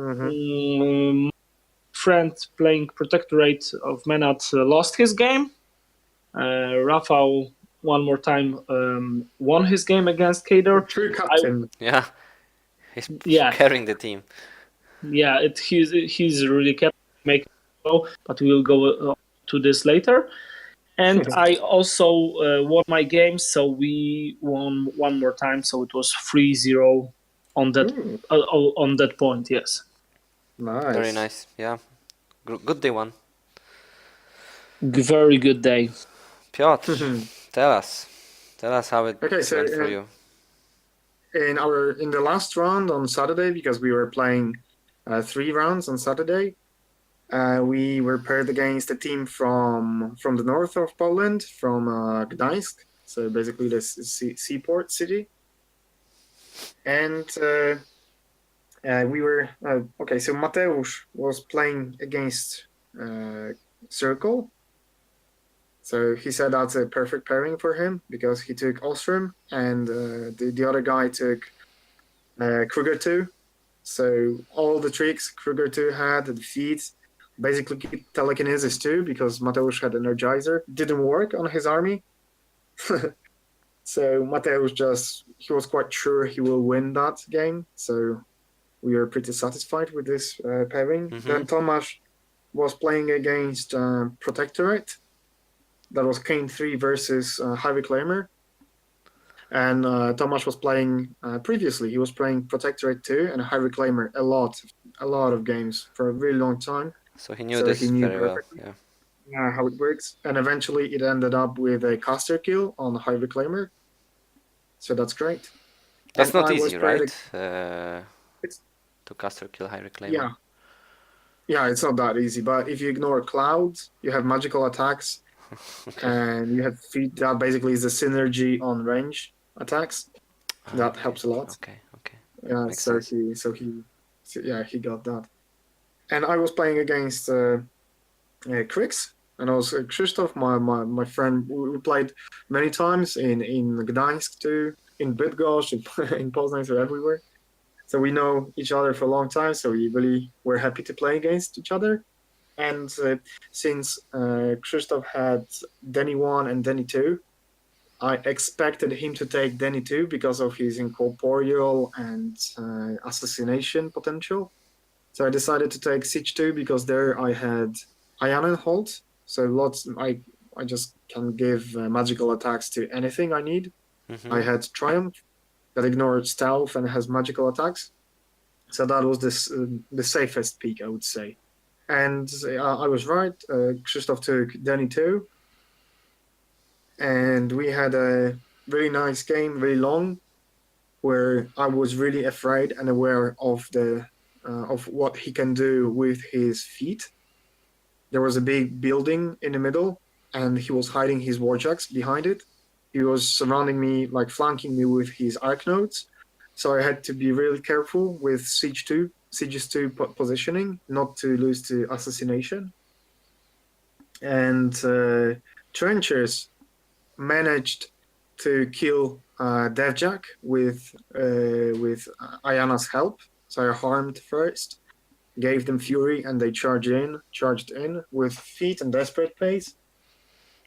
friend playing Protectorate of Menat lost his game. Rafał one more time won his game against Kader. True captain. Yeah. He's Yeah. carrying the team. Yeah, he's really kept making it go, but we'll go to this later. And I also won my game, so we won one more time, so it was 3-0 on that point. Yes. Nice. Very nice. Yeah. Good day one. Very good day. Piotr, tell us how it went for you. In the last round on Saturday, because we were playing 3 rounds on Saturday, we were paired against a team from the north of Poland, from Gdańsk, so basically the seaport city. And we were okay. So Mateusz was playing against Circle. So he said that's a perfect pairing for him because he took Ostrom and the other guy took Kruger 2. So all the tricks Kruger 2 had, the defeats, basically telekinesis too, because Mateusz had Energizer. Didn't work on his army. So Mateusz he was quite sure he will win that game. So we were pretty satisfied with this pairing. Then Tomasz was playing against Protectorate. That was Kane 3 versus High Reclaimer. And Tomasz was playing previously. He was playing Protectorate 2 and High Reclaimer a lot of games for a really long time. So he knew this very perfectly. Well. Yeah, how it works. And eventually it ended up with a caster kill on High Reclaimer. So that's great. That's not easy, right? To caster kill High Reclaimer. Yeah, it's not that easy. But if you ignore clouds, you have magical attacks, and you have feet. That basically is a synergy on range attacks. That helps a lot. Okay. Yeah, so he got that. And I was playing against Krix, and also Krzysztof, my friend. We played many times in Gdańsk too, in Bydgoszcz, in Poznań, so everywhere. So we know each other for a long time, so we really were happy to play against each other. And since Krzysztof had Denny 1 and Denny 2, I expected him to take Denny 2 because of his incorporeal and assassination potential. So I decided to take Siege 2 because there I had Ion and Holt. So I just can give magical attacks to anything I need. I had Triumph that ignored stealth and has magical attacks. So that was the safest pick, I would say. And I was right. Krzysztof took Denny 2. And we had a very nice game, very long, where I was really afraid and aware of of what he can do with his feet. There was a big building in the middle, and he was hiding his warjacks behind it. He was surrounding me, like flanking me with his arc nodes. So I had to be really careful with Siege's 2 positioning, not to lose to assassination. And Trenchers managed to kill Devjack with Ayana's help. So I harmed first, gave them fury, and they charged in with feet and desperate pace.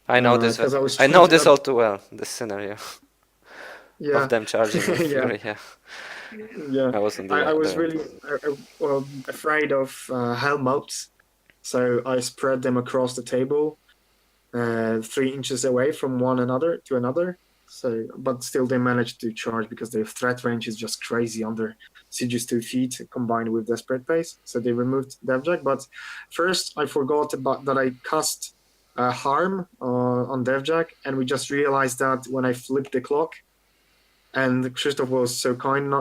I know this. I know this all too well. This scenario. Yeah. Of them charging with fury. Yeah. I wasn't I was really afraid of Helmholtz, so I spread them across the table, 3 inches away from one another to another. So, but still they managed to charge because their threat range is just crazy under Siege's 2 feet combined with Desperate Pace. So they removed Devjack. But first I forgot about that I cast harm on Devjack, and we just realized that when I flipped the clock. And Krzysztof was so kind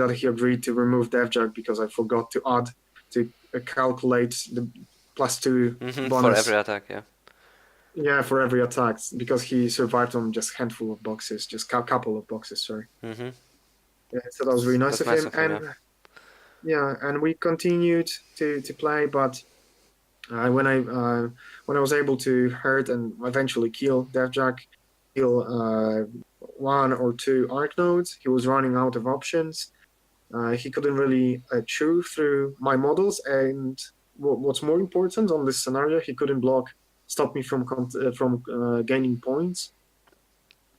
that he agreed to remove Devjack because I forgot to calculate the +2 bonus for every attack. Yeah, for every attack, because he survived on just handful of boxes, just couple of boxes. Sorry. Yeah, so that was really nice of him. And and we continued to play, but when I was able to hurt and eventually kill Devjack, kill 1 or 2 arc nodes, he was running out of options. He couldn't really chew through my models, and what's more important on this scenario, he couldn't stop me from gaining points,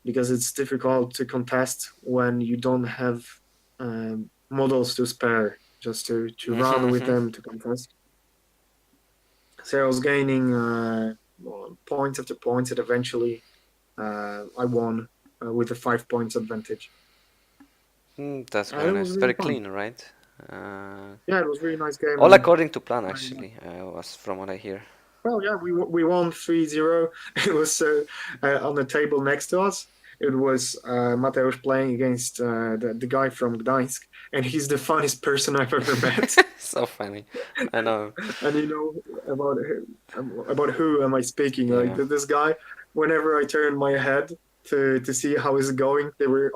because it's difficult to contest when you don't have models to spare just to run with them to contest. So I was gaining points after points, and eventually I won with a 5 points advantage. That's very nice. Really very fun. Clean, right? Yeah, it was a really nice game. All according to plan, actually, was from what I hear. Well, yeah, we won 3-0. It was on the table next to us. It was Mateusz playing against the guy from Gdańsk, and he's the funniest person I've ever met. So funny, I know. And you know about who am I speaking? Yeah. Like this guy, whenever I turn my head to see how it's going, they were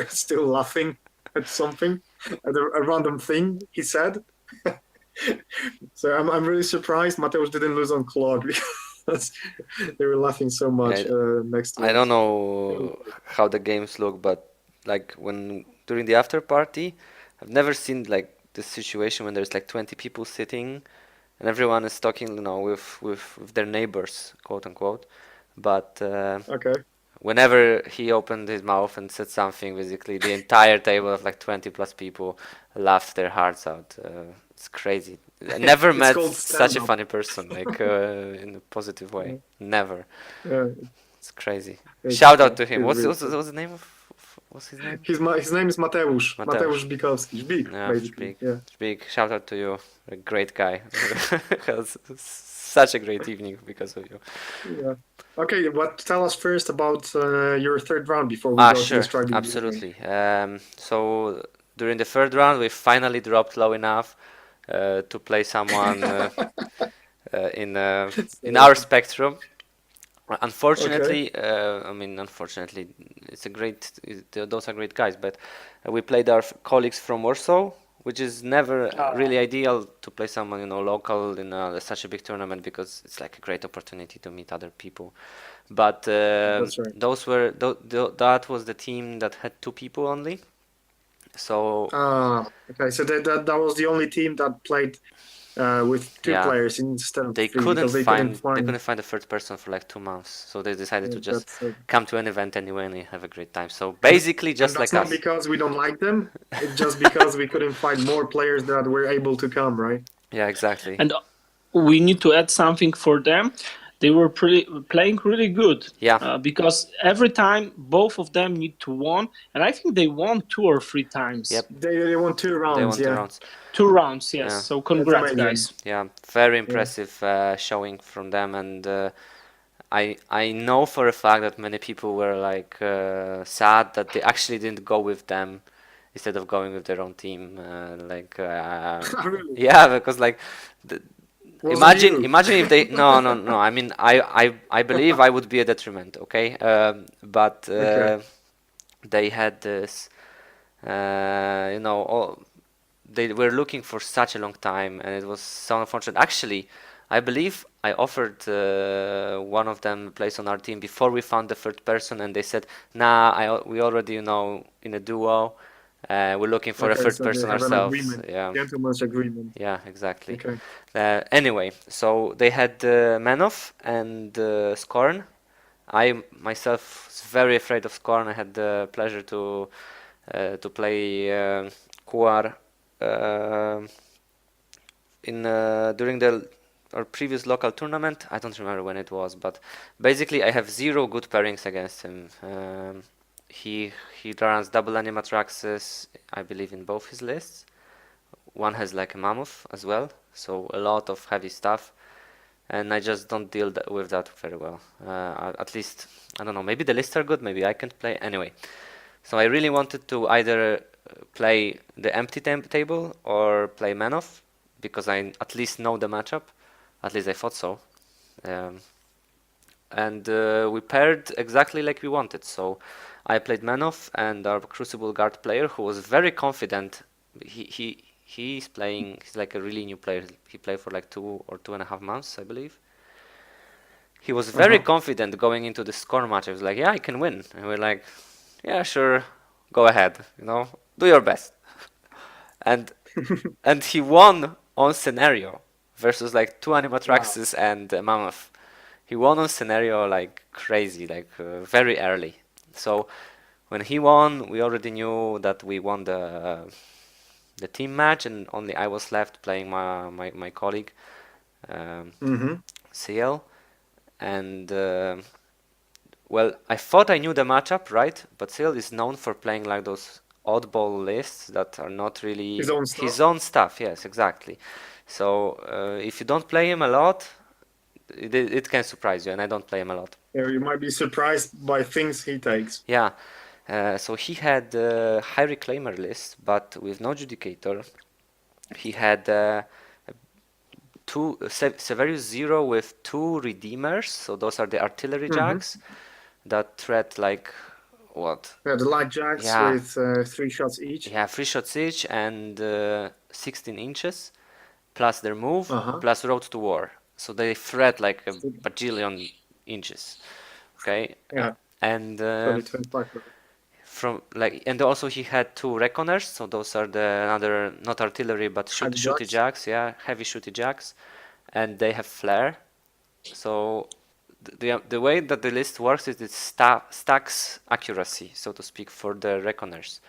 still laughing at something, at a random thing he said. So I'm really surprised Mateusz didn't lose on Claude, because they were laughing so much next to I don't know how the games look, but like during the after party, I've never seen like this situation when there's like 20 people sitting and everyone is talking, with their neighbors, quote unquote. But Okay. whenever he opened his mouth and said something, basically the entire table of like 20 plus people laughed their hearts out. It's crazy. I never It's met called such a stand-up. funny person, like in a positive way. Never. Yeah, It's crazy. it's Shout out to him. it's really What's the name of what's his name? his name is Mateusz. Mateusz. Mateusz Bikowski. Big, Yeah, basically. big, Yeah. big shout out to you. A great guy. Has such a great evening because of you. Yeah. Okay, but tell us first about your third round before we go to Sure, describing your game. absolutely. So during the third round, we finally dropped low enough to play someone in our spectrum. Unfortunately, unfortunately, those are great guys, but we played our colleagues from Warsaw, which is never really ideal to play someone, local in such a big tournament because it's like a great opportunity to meet other people. But That's right. that was the team that had two people only. So Okay, so that was the only team that played with two yeah, players instead of they three couldn't because they couldn't find. find a third person for like 2 months. So they decided to just That's come to an event anyway and have a great time. So basically, and just that's like not us. because we don't like them. It's just because we couldn't find more players that were able to come, right? Yeah, exactly. And we need to add something for them. They were playing really good. Yeah. Because every time both of them need to win, and I think they won 2 or 3 times. Yep. They won 2 rounds. They won 2 yeah. rounds. 2 rounds, yes. Yeah. So congrats, amazing. guys. Yeah, very impressive showing from them, and I know for a fact that many people were like sad that they actually didn't go with them instead of going with their own team. Really? Yeah, because like the, Wasn't you? imagine if they no. I mean, I believe I would be a detriment. Okay, but Okay. they had this, they were looking for such a long time, and it was so unfortunate. Actually, I believe I offered one of them a place on our team before we found the third person, and they said, "Nah, we already, in a duo. We're looking for a Okay, third so they person have an ourselves." agreement, Yeah, gentleman's agreement. yeah, exactly. Okay. Anyway, so they had Manov and Scorn. I myself was very afraid of Scorn. I had the pleasure to play Kuar during our previous local tournament. I don't remember when it was, but basically I have 0 good pairings against him. He runs double animatraxes, I believe, in both his lists. One has like a mammoth as well, so a lot of heavy stuff, and I just don't deal with that very well. At least, I don't know, maybe the lists are good, maybe I can't play. Anyway, so I really wanted to either play the empty table or play Manov, because I at least know the matchup. At least I thought so. And we paired exactly like we wanted. So I played Manov and our Crucible Guard player, who was very confident. He's playing. He's like a really new player. He played for like 2 or 2.5 months, I believe. He was very confident going into the score match. He was like, "Yeah, I can win." And we're like, "Yeah, sure, go ahead. Do your best." And and he won on scenario versus like 2 animatraxes and a mammoth. He won on scenario like crazy, like very early. So when he won, we already knew that we won the team match, and only I was left playing my colleague, CL. And well, I thought I knew the matchup, right? But CL is known for playing like those oddball lists that are not really His own stuff? Yes, exactly. So if you don't play him a lot, it can surprise you, and I don't play him a lot. Yeah, you might be surprised by things he takes. Yeah. So he had a high reclaimer list, but with no judicator. He had Severius 0 with 2 redeemers, so those are the artillery jacks that threat like what? Yeah, the light jacks Yeah. with 3 shots each. Yeah, 3 shots each and 16 inches, plus their move, plus road to war. So they threat like a bajillion inches. Okay. Yeah. And 25. and also he had 2 reckoners, so those are the other, not artillery but shooty jacks, yeah, heavy shooty jacks. and they have flare. So the way that the list works is it stacks accuracy, so to speak, for the reckoners,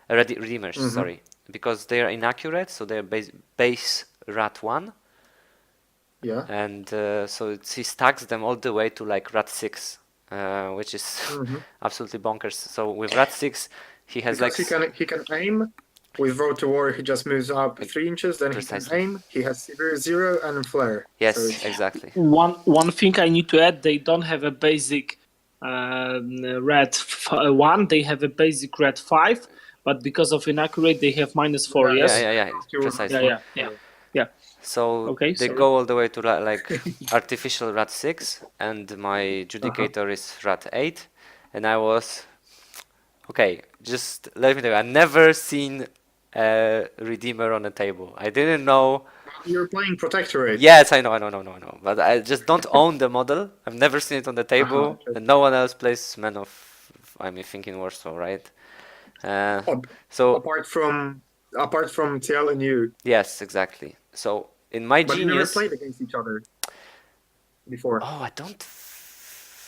redeemers, sorry, because they are inaccurate, so they're base rat 1, Yeah. and so he stacks them all the way to like rat 6, which is absolutely bonkers. So with rat 6, he has Because like he can aim. With Road to War, he just moves up 3 inches. Then Precisely. he can aim. He has severe 0 and flare. yes, So it's- exactly. One thing I need to add: they don't have a basic red 1. They have a basic red 5, but because of inaccurate, they have -4. Yeah, Yes. Yeah, Pure precisely. Yeah. So Okay, they sorry. go all the way to like artificial rat 6, and my judicator is rat 8, and I was okay. Just let me tell you, I never seen a redeemer on a table. I didn't know. You're playing Protectorate. Yes, I know, no, but I just don't own the model. I've never seen it on the table, okay. and no one else plays Men of, I mean, thinking Warsaw, right? So Apart from TL and you, yes, exactly. So in my but you never genius. played against each other before. Oh, I don't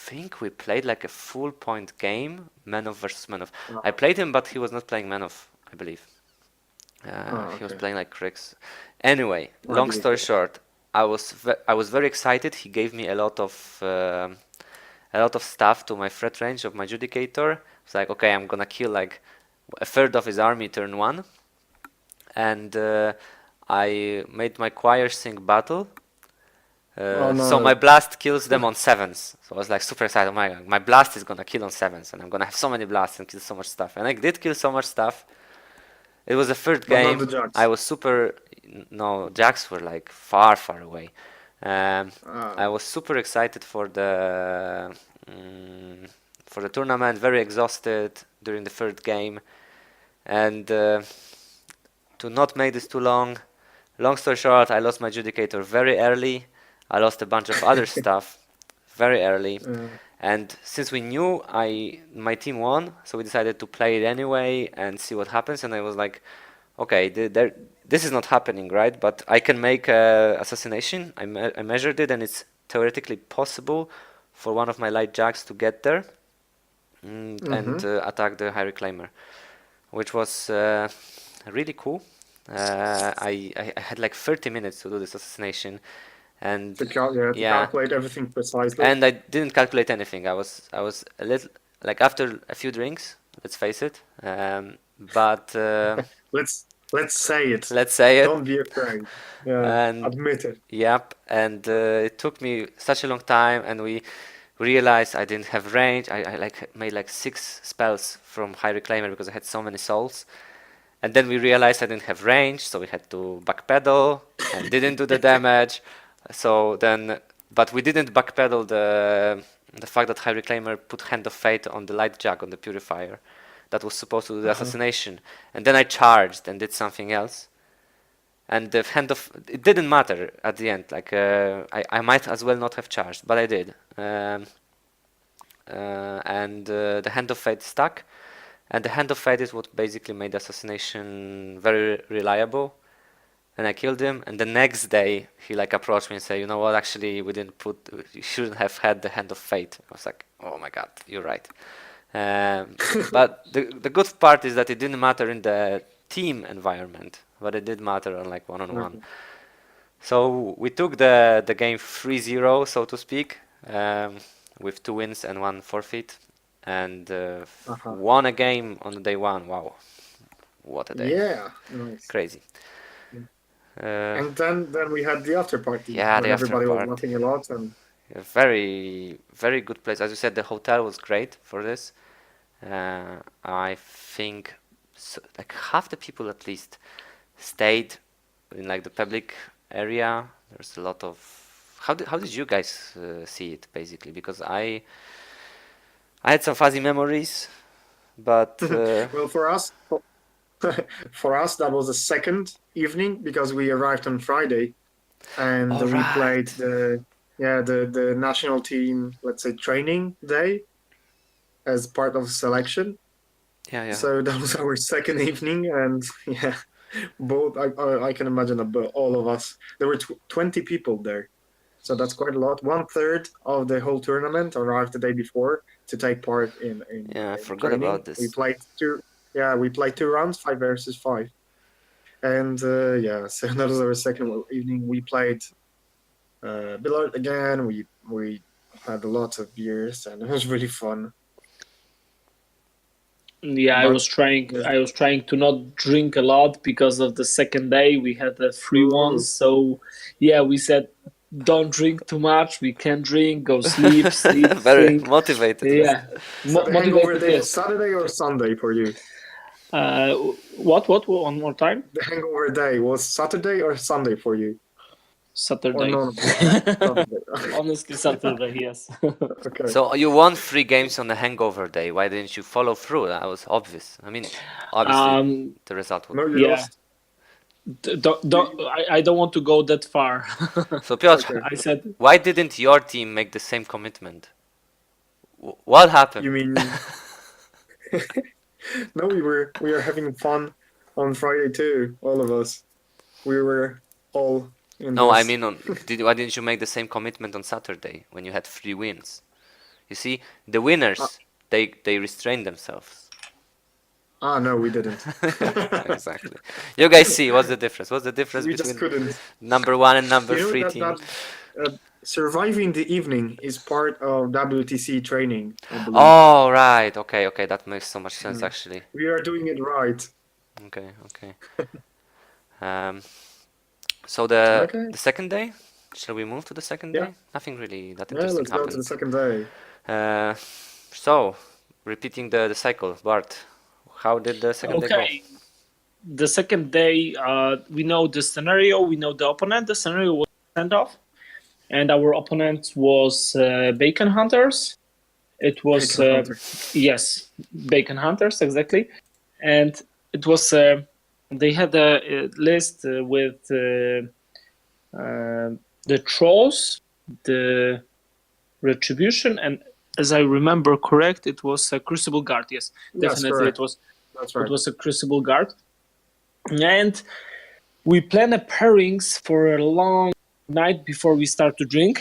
think we played like a full point game, Manov versus Manov. I played him, but he was not playing Manov, I believe. He was Okay. playing like Krix. Anyway, long story short, I was very excited. He gave me a lot of stuff to my threat range of my Judicator. It's like, okay, I'm gonna kill like a third of his army turn 1, and I made my choir sing battle. So my blast kills them on 7s. So I was like super excited. Oh my god, my blast is gonna kill on 7s, and I'm gonna have so many blasts and kill so much stuff. And I did kill so much stuff. It was the third But not game. the Jax. I was super. No, Jax were like far away. I was super excited for the tournament. Very exhausted during the third game, and to not make this too long. Long story short, I lost my Judicator very early. I lost a bunch of other stuff very early. And since we knew my team won, so we decided to play it anyway and see what happens. And I was like, okay, this is not happening, right? But I can make a assassination. I measured it, and it's theoretically possible for one of my light jacks to get there and attack the High Reclaimer, which was really cool. I had like 30 minutes to do this assassination, and To calculate everything precisely. and I didn't calculate anything. I was a little like after a few drinks. Let's face it. But Let's say it. let's say it. Don't be afraid. Yeah, And admit it. Yep. And it took me such a long time, and we realized I didn't have range. I like made like 6 spells from High Reclaimer because I had so many souls. And then we realized I didn't have range, so we had to backpedal and didn't do the damage. So then, but we didn't backpedal the fact that High Reclaimer put Hand of Fate on the Light Jack on the Purifier. That was supposed to do the assassination. And then I charged and did something else. And the Hand of it didn't matter at the end. Like I might as well not have charged, but I did. And the Hand of Fate stuck. And the Hand of Fate is what basically made the assassination very reliable. And I killed him. And the next day, he like approached me and said, "You know what? Actually, you shouldn't have had the Hand of Fate." I was like, "Oh my god, you're right." But the good part is that it didn't matter in the team environment, but it did matter on like one-on-one. So we took the game 3-0, so to speak, with 2 wins and 1 forfeit. And won a game on day 1. Wow, what a day! Yeah, nice. Crazy. And then we had the after party. Yeah, the after everybody party. was laughing a lot, and A very good place. As you said, the hotel was great for this. I think like half the people at least stayed in like the public area. There's a lot of how did you guys see it basically? Because I had some fuzzy memories, but well, for us that was the second evening because we arrived on Friday, and we played the national team, let's say, training day as part of selection. yeah. So that was our second evening, and yeah, Both, I can imagine all of us. There were 20 people there, so that's quite a lot. 1/3 of the whole tournament arrived the day before to take part Yeah, I in forgot training. about We this. played two. Yeah, we played 2 rounds, 5 versus 5, and yeah. So that was our second evening. We played Billard again. We had a lot of beers, and it was really fun. Yeah, I But was trying. yes, I was trying to not drink a lot because of the second day we had the free ones. ooh. So yeah, we said don't drink too much. We can drink, go sleep, sleep, Very think. motivated. Yeah, So the hangover motivated. day was Yes. Saturday or Sunday for you? Uh, what? One more time. The hangover day was Saturday or Sunday for you, or Saturday. none of them? Saturday. Honestly, Saturday. Yes. Okay. So you won 3 games on the hangover day. Why didn't you follow through? That was obvious. I mean, obviously um. the result would. No, you Yeah. lost. Don't. I don't want to go that far. So Piotr, Okay. I said. why didn't your team make the same commitment? What happened? You mean no? We were having fun on Friday too. All of us. We were all in No, I this. mean, why didn't you make the same commitment on Saturday when you had 3 wins? You see, the Uh, winners they restrain themselves. no, we didn't. Exactly. You guys see what's the difference? What's the difference We just between couldn't. number 1 and number You know 3 that team? surviving the evening is part of WTC training, I believe. Oh, right. Okay, okay. That makes so much sense Mm. actually. We are doing it right. Okay, okay. Um, so the Okay. the second day, shall we move to the second Yeah. day? Nothing really that Yeah. interesting Let's go to the happened. second day. Uh, so repeating the cycle, Bart, how did the second day go? Okay. The second day, we know the scenario, we know the opponent. The scenario was standoff, and our opponent was Bacon Hunters. It was Bacon Hunter. yes, Bacon Hunters exactly, and it was they had a list with the trolls, the retribution, and as I remember correct, it was a Crucible Guard. Yes, Yes, definitely, correct. That's right. it was a Crucible Guard, and we plan a pairings for a long night before we start to drink.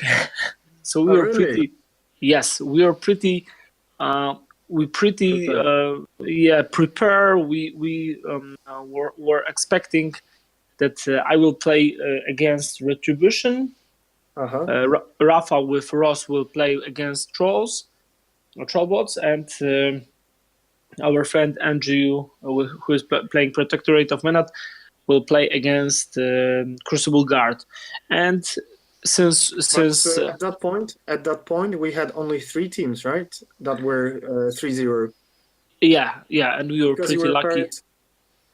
So we Oh, were really? pretty, yes, we were pretty, we pretty, Prepared. yeah, prepare. We were expecting that I will play against Retribution. Uh-huh. Rafa with Ross will play against Trolls, or Trollbots, and our friend Andrew, who is playing Protectorate of Menat, will play against Crucible Guard. And since At that point, we had only 3 teams, right? That were 3-0. yeah, and we were Because you pretty were lucky. paired.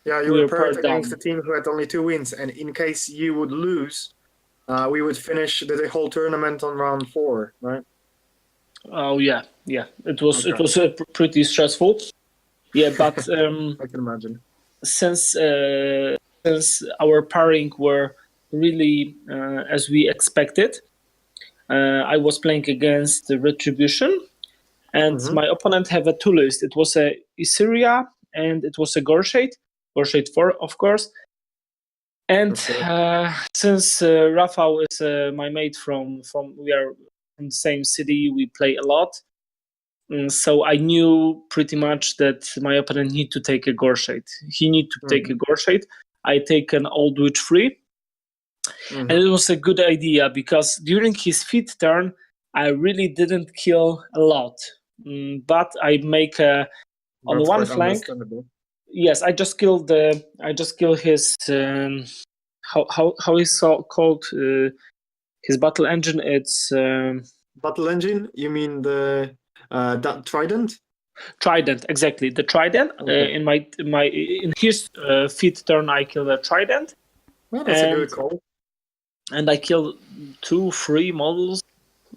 Yeah, you We were were paired paired against down. a team who had only 2 wins, and in case you would lose, we would finish the whole tournament on round 4, right? Oh yeah. It was Okay. pretty stressful. Yeah, but I can imagine. since our pairing were really as we expected, I was playing against the Retribution, and Mm-hmm. my opponent have a 2 list. It was a Issyria and it was a Gorshade 4, of course. And Of course. since Rafał is my mate from we are from the same city, we play a lot. So I knew pretty much that my opponent need to take a Gorshade. He need to take a Gorshade. I take an Old Witch 3, and it was a good idea because during his feed turn, I really didn't kill a lot, but I make on That's one quite flank. understandable. Yes, I just killed his how is called his battle engine. It's Battle engine? You mean the that trident? Trident, exactly, the Trident. Okay. In his feed turn, I killed a Trident, Well, that's a and good call. I killed 2-3 models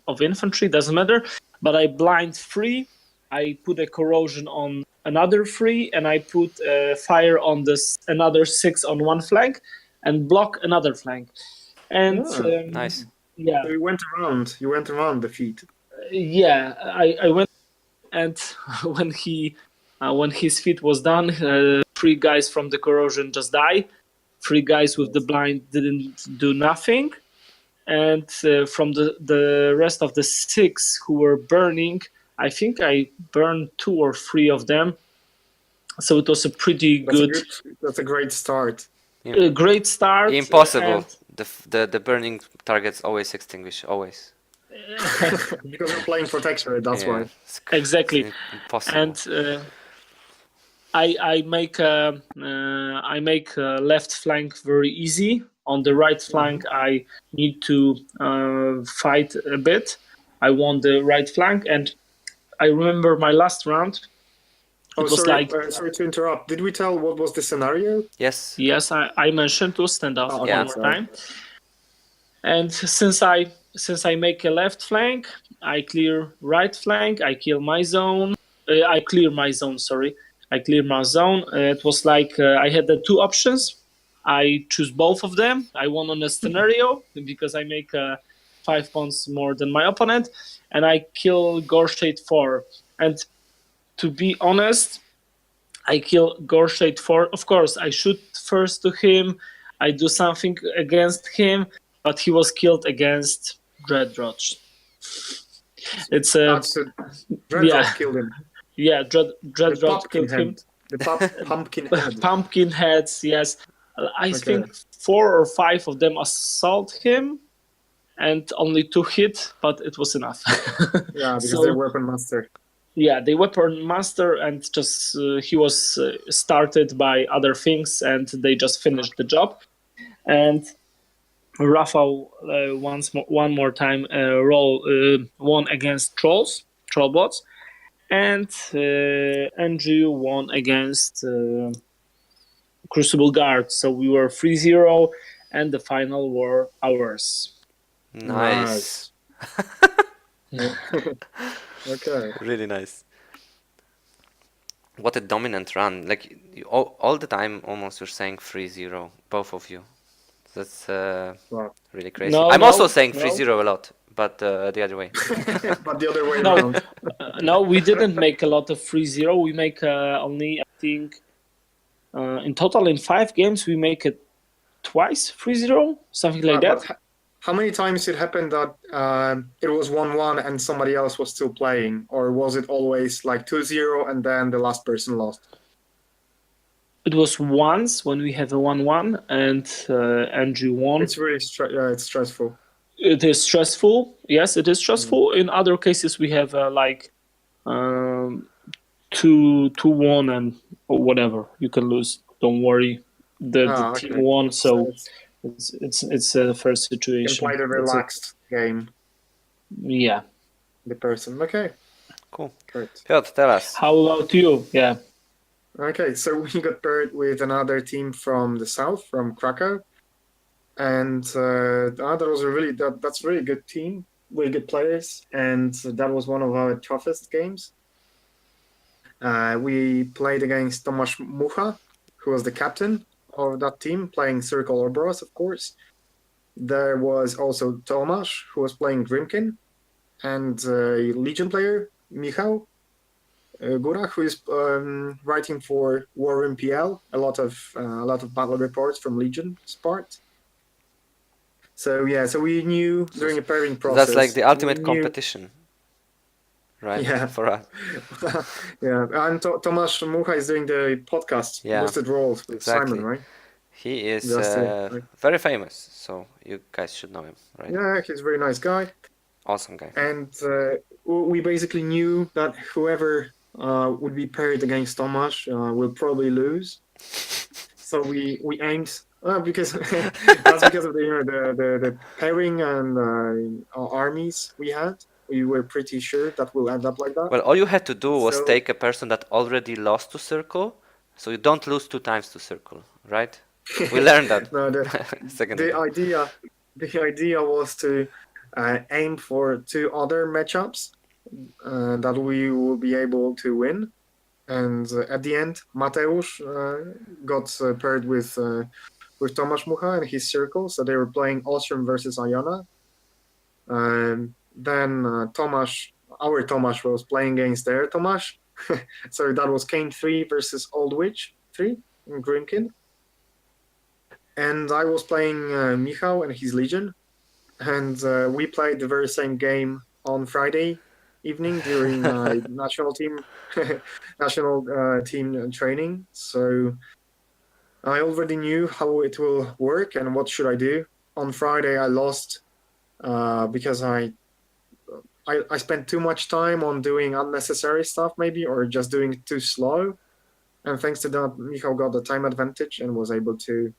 of infantry. Doesn't matter, but I blind 3. I put a corrosion on another 3, and I put fire on this another 6 on one flank, and block another flank. And Nice. yeah, So you went around the feet. yeah, I went, and when his feat was done, 3 guys from the corrosion just die. 3 guys with the blind didn't do nothing. And from the rest of the 6 who were burning, I think I burned 2 or 3 of them. So it was a pretty That's a great start. great start. Impossible. The burning targets always extinguish, always. Because we're playing for texture, that's why. Exactly. It's impossible. And I make left flank very easy. On the right flank, I need to fight a bit. I won the right flank, and I remember my last round. Oh, sorry to interrupt. Did we tell what was the scenario? Yes. Yes, I mentioned to stand off one yeah. more time. And since I make a left flank, I clear right flank. I kill my zone. I clear my zone. Sorry, I clear my zone. It was like I had the 2 options. I choose both of them. I won on a scenario because I make 5 points more than my opponent, and I kill Gorshade 4. And to be honest, I kill Gorshade 4. Of course, I shoot first to him. I do something against him, but he was killed against Dreadrot. It's Dreadrot killed him. Yeah, Dreadrot killed him. The pumpkin head. Pumpkin heads, yes. I think 4 or 5 of them assault him, and only 2 hit, but it was enough. Yeah, because they're weapon master. Yeah, they weapon master, and just he was started by other things, and they just finished the job. And Rafał one more time won against troll bots, and Andrew won against Crucible Guard. So we were 3-0, and the final were ours. Nice. Okay. Really nice. What a dominant run. Like all the time almost you're saying 3-0, both of you. That's really crazy. I'm also saying 3-0 a lot, but the other way. But the other way around. No, we didn't make a lot of 3-0. We make only, I think, in total in 5 games, we make it twice 3-0, something like that. How many times it happened that it was 1-1 and somebody else was still playing? Or was it always like 2-0 and then the last person lost? It was once when we had a 1-1 and Andrew won. It's really it's stressful. It is stressful. Yes, it is stressful. In other cases, we have 2-1 and whatever. You can lose. Don't worry. The team won, so it's a first situation. You can play the relaxed game. Yeah. The person. Okay. Cool. Great. Piotr, tell us. How about you? Yeah. Okay, so we got paired with another team from the south, from Krakow, and that was that's a really good team, really good players, and that was one of our toughest games. We played against Tomasz Mucha, who was the captain of that team, playing Circle Ouroboros, of course. There was also Tomasz, who was playing Grimkin, and a Legion player, Michał Góra, who is writing for Warmachine PL, a lot of battle reports from Legion's part. So we knew during a pairing process. That's like the ultimate competition, right? Yeah, for us. Yeah, and Tomasz Mucha is doing the podcast, Boosted Roles with Simon, right? He is very famous, so you guys should know him, right? Yeah, he's a very nice guy. Awesome guy. And we basically knew that whoever would be paired against Tomasz will probably lose. So we aimed because that's because of the pairing and armies we had. We were pretty sure that will end up like that. Well, all you had to do was take a person that already lost to Circle, so you don't lose 2 times to Circle, right? We learned that. No, the idea was to aim for 2 other matchups that we will be able to win. And at the end, Mateusz got paired with Tomasz Mucha and his Circle, so they were playing Ostrom versus Iona. Then our Tomasz was playing against their Tomasz. So that was Kane 3 versus Old Witch 3 in Grimkin. and I was playing Michał and his Legion, and we played the very same game on Friday evening during my national team national team training. So I already knew how it will work and what should I do. On Friday, I lost because I spent too much time on doing unnecessary stuff, maybe, or just doing it too slow. And thanks to that, Michał got the time advantage and was able to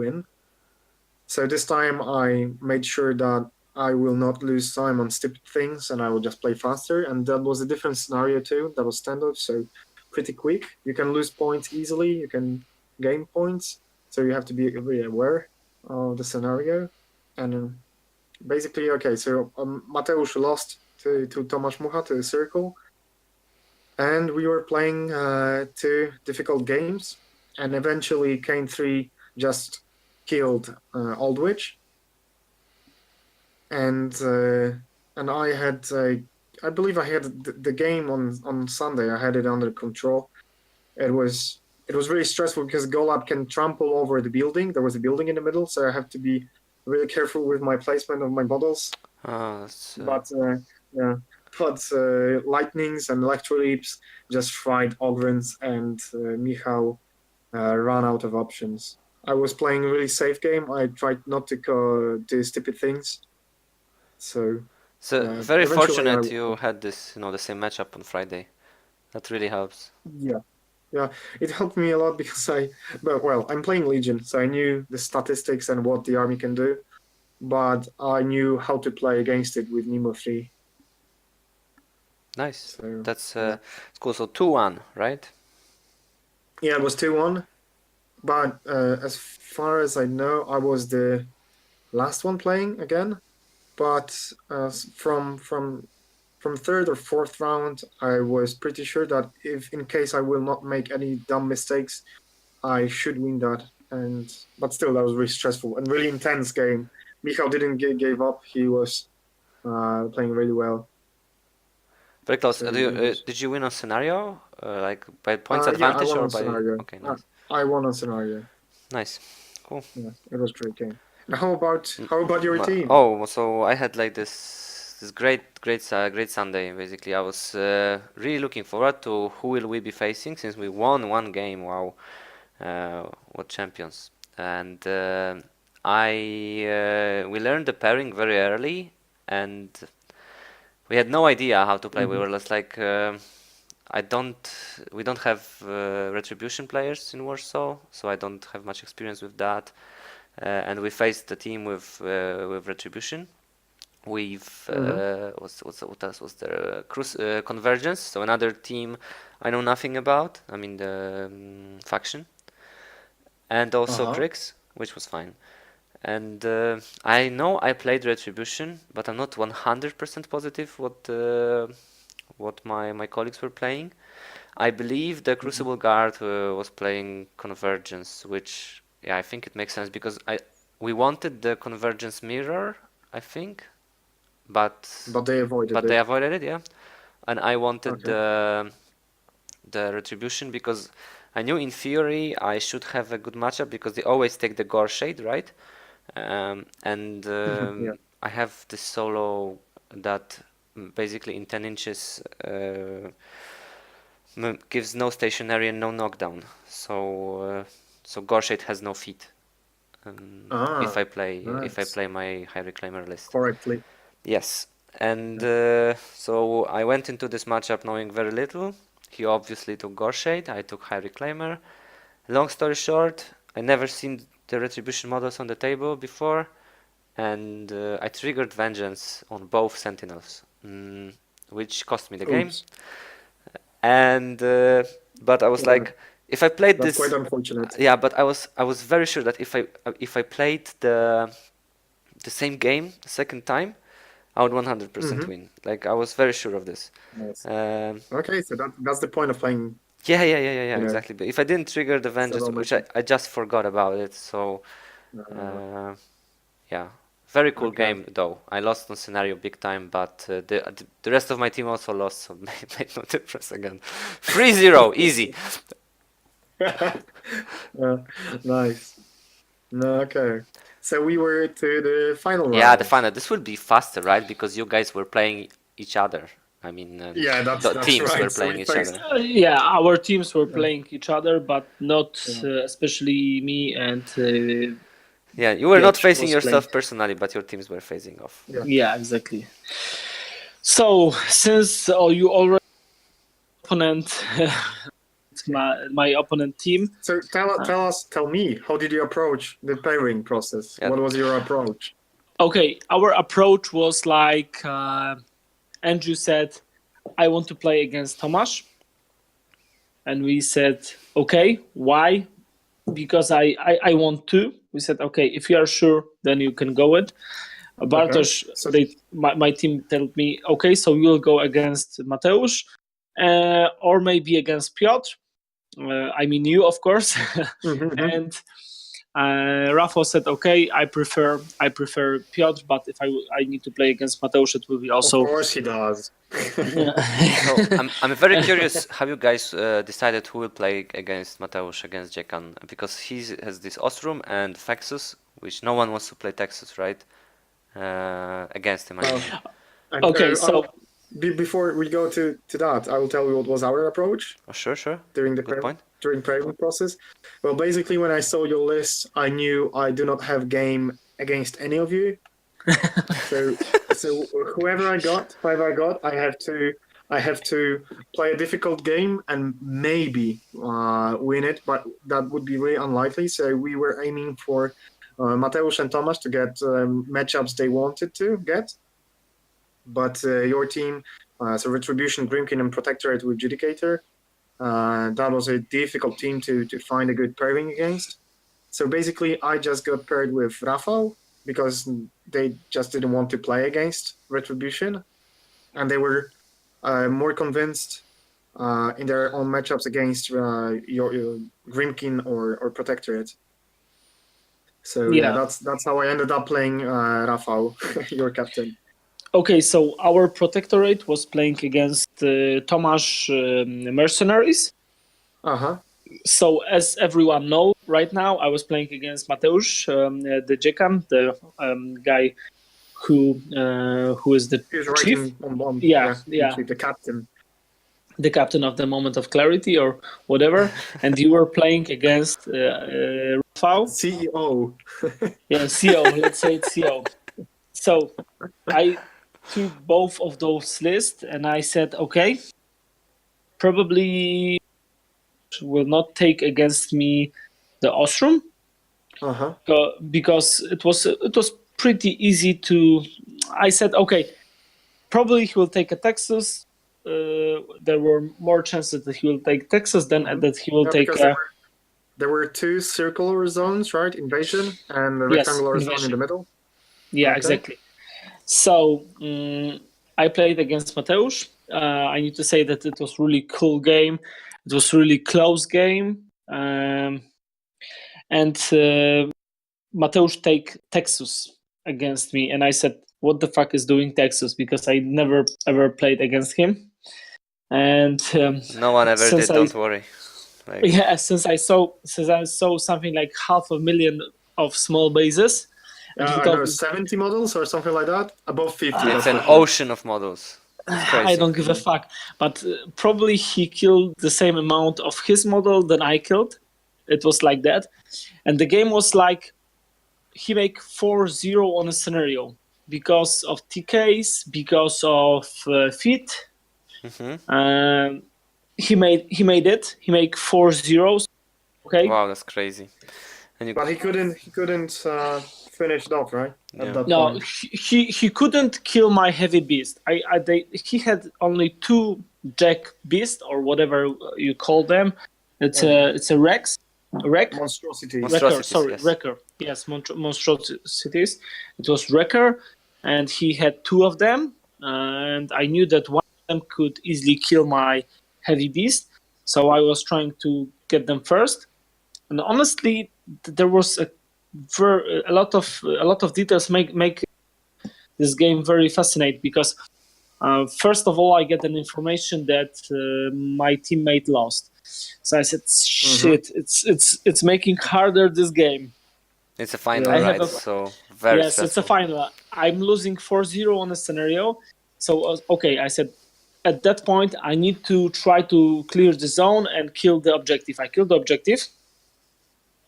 win. So this time, I made sure that I will not lose time on stupid things, and I will just play faster. And that was a different scenario too. That was standoff, so pretty quick. You can lose points easily. You can gain points, so you have to be very aware of the scenario. And basically, okay, so Mateusz lost to Tomasz Mucha, to the circle, and we were playing two difficult games, and eventually Kane 3 just killed Aldwych, and I had I believe I had the game on Sunday. I had it under control. It was really stressful because Golab can trample over the building. There was a building in the middle, so I have to be really careful with my placement of my bottles. But yeah, but lightnings and electroleaps just fried Ogrins, and Michał ran out of options. I was playing a really safe game. I tried not to do stupid things. So very eventually fortunate you had this, the same matchup on Friday. That really helps. yeah, it helped me a lot because I'm playing Legion, so I knew the statistics and what the army can do, but I knew how to play against it with Nemo 3. Nice. So, That's cool. So 2-1, right? Yeah, it was 2-1, but as far as I know, I was the last one playing again. But from third or fourth round, I was pretty sure that if in case I will not make any dumb mistakes, I should win that. But still, that was really stressful and really intense game. Michał didn't give up. He was playing really well. Very close. So Did you win on scenario, like by points yeah, advantage, I won or on by? scenario. Okay, nice. I won on scenario. Nice, cool. Yeah, it was a great game. And how about your team? Oh, so I had like this great Sunday. Basically, I was really looking forward to who will we be facing since we won one game. Wow, what champions! And we learned the pairing very early, and we had no idea how to play. We were just like, we don't have retribution players in Warsaw, so I don't have much experience with that. And we faced the team with retribution. What else was there? Convergence, so another team I know nothing about. I mean the faction, and also Grix, which was fine. And I know I played retribution, but I'm not 100% positive what my colleagues were playing. I believe the Crucible Guard was playing Convergence, which I think it makes sense because we wanted the Convergence mirror, I think, but they avoided it, yeah. And I wanted the Retribution because I knew in theory I should have a good matchup because they always take the Gore Shade, right? I have this solo that basically in 10 inches gives no stationary and no knockdown. So Gorshade has no feat. If I play my High Reclaimer list correctly. Yes, and so I went into this matchup knowing very little. He obviously took Gorshade, I took High Reclaimer. Long story short, I never seen the Retribution models on the table before, and I triggered Vengeance on both Sentinels, which cost me the game. And but I was like, if I played That's this, quite unfortunate. Yeah, but I was very sure that if I played the same game the second time, I would 100% win. Like I was very sure of this. Nice. Okay, so that's the point of playing. Yeah, exactly. But if I didn't trigger the Vengeance, which I just forgot about it, so yeah. Very cool game though. I lost on scenario big time, but the rest of my team also lost, so made no difference again. 3-0, easy. Nice. No, okay. So we were to the final round. Yeah, the final. This will be faster, right? Because you guys were playing each other. I mean, Yeah, that's the teams right. were So playing we each faced- other. Yeah, our teams were playing each other, but not Yeah. especially me and Yeah, you were not Piotr facing was yourself playing. personally, but your teams were facing off. Yeah. Yeah, exactly. So since you already opponent, my opponent team. So tell me, how did you approach the pairing process? Yeah. What was your approach? Okay, our approach was like Andrew said, I want to play against Tomasz. And we said, okay, why? Because I want to. We said, okay, if you are sure, then you can go it. Bartosz, So- my team told me, okay, so we will go against Mateusz or maybe against Piotr. I mean you, of course. Mhm. And Rafał said, okay, I prefer Piotr, but if I need to play against Mateusz, it will be also. Of course he does. So I'm very curious how you guys decided who will play against Mateusz, against Jekan, because he has this Ostrom and Fexus, which no one wants to play Texas, right? Against him. I mean. And, Okay, so before we go to that, I will tell you what was our approach Oh, sure. during the Good point. pairing process. Well, basically, when I saw your list, I knew I do not have game against any of you. so whoever I got, I have to play a difficult game and maybe win it, but that would be really unlikely. So we were aiming for Mateusz and Tomasz to get matchups they wanted to get. But your team, so Retribution, Grimkin, and Protectorate with Judicator, that was a difficult team to find a good pairing against. So basically, I just got paired with Rafał because they just didn't want to play against Retribution, and they were more convinced in their own matchups against your Grimkin or Protectorate. So yeah, that's how I ended up playing Rafał, your captain. Okay, so our Protectorate was playing against Tomasz Mercenaries. Uh-huh. So as everyone knows, right now I was playing against Mateusz, the Jekan, the guy who is the He was chief. writing on Yeah. the captain. The captain of the Moment of Clarity or whatever, and you were playing against Rafał. CEO. Yeah, CO, let's say it's CO. So I took both of those lists and I said, okay, probably will not take against me the Ostrom Uh-huh. because it was pretty easy to. I said, okay, probably he will take a Texas. There were more chances that he will take Texas than that he will take. Because there were two circular zones, right? Invasion and the rectangular zone in the middle. Yeah, Okay. exactly. So I played against Mateusz. I need to say that it was really cool game. It was really close game. And Mateusz take Texas against me. And I said, what the fuck is doing Texas? Because I never ever played against him. And No one ever did. Don't worry. Yeah, since I saw something like 500,000 of small bases. I know 70 models or something like that. Above 50. It's an ocean of models. I don't give a fuck. But probably he killed the same amount of his model than I killed. It was like that. And the game was like, he make 4-0 on a scenario because of TKs, because of feet. Mm-hmm. He made it. He made 4-0. Okay. Wow, that's crazy. But he couldn't finish it off, right? Yeah. At that No, point. he couldn't kill my heavy beast. He had only 2 jack beast or whatever you call them. It's a Rex. Wreck? Monstrosities. Monstrosities, Wrecker, sorry, yes. Wrecker. Yes, Monstrosities. It was Wrecker, and he had 2 of them, and I knew that one of them could easily kill my heavy beast, so I was trying to get them first. And honestly, there was a lot of details make this game very fascinating because first of all, I get an information that my teammate lost. So I said, "Shit, it's making harder this game." It's a final, I have right? a- So very yes, it's a stressful. final. I'm losing 4-0 on a scenario. So, okay, I said at that point, I need to try to clear the zone and kill the objective. I killed the objective,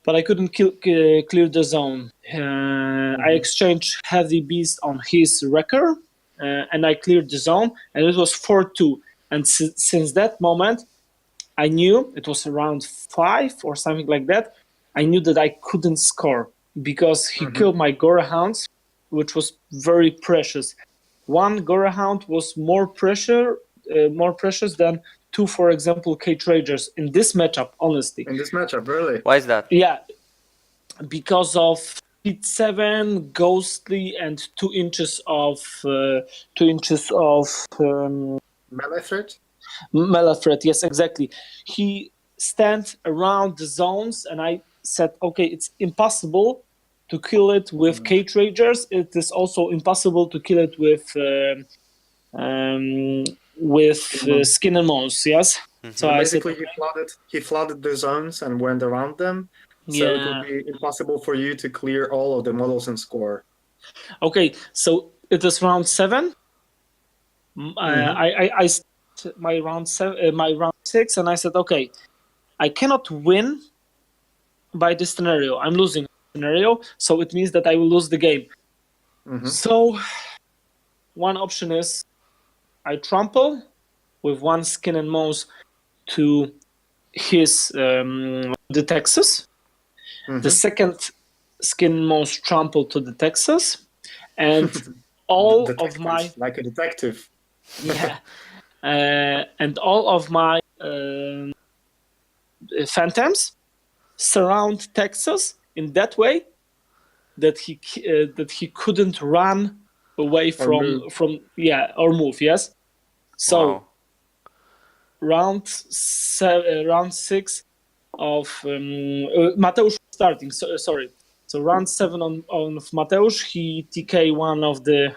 but I couldn't clear the zone. I exchanged Heavy Beast on his wrecker, and I cleared the zone, and it was 4-2. And since that moment, I knew it was around 5 or something like that. I knew that I couldn't score because he killed my Gorehounds, which was very precious. One Gorehound was more precious than 2, for example, Cage Ragers in this matchup. Honestly, In this matchup, really? Why is that? yeah, because of Speed 7, Ghostly, and 2 inches of 2 inches of Melee threat? melee threat. Yes, exactly. He stands around the zones, and I said, okay, it's impossible to kill it with Cage Ragers. It is also impossible to kill it with Skin and Bones. Yes. So I said, Basically, he flooded the zones and went around them, so it would yeah. be impossible for you to clear all of the models and score. Okay, so it is round 7. I started my round 7, my round 6, and I said, okay, I cannot win by this scenario. I'm losing the scenario, so it means that I will lose the game. So one option is I trample with one Skin and Mouse to his the Texas. The second Skin and Mouse trample to the Texas, and all of my like a detective. yeah, and all of my phantoms surround Texas in that way that he couldn't run away from or move. Yes. So Wow. round 6 of Mateusz starting. Sorry. So round 7 on Mateusz, he TK one of the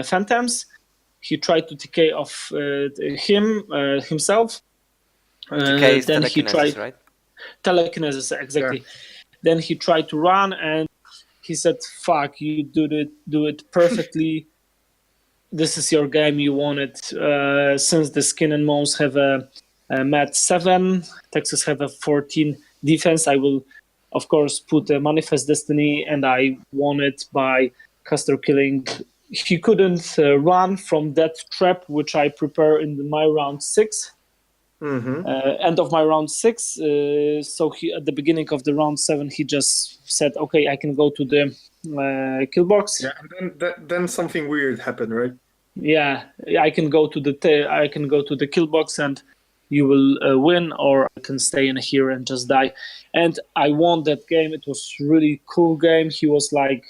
phantoms. He tried to TK off himself. TK is Then he telekinesis, tried right? telekinesis, exactly. Then he tried to run, and he said, "Fuck, you do it perfectly. This is your game. You won it." Since the Skin and Mouse have a mat 7, Texas have a 14 defense, I will, of course, put a Manifest Destiny, and I won it by caster killing. He couldn't run from that trap, which I prepare in my round 6. End of my round 6. So he, at the beginning of the round 7, he just said, "Okay, I can go to the kill box." Yeah, and then something weird happened, right? Yeah, I can go to the kill box, and you will win, or I can stay in here and just die. And I won that game. It was really cool game. He was like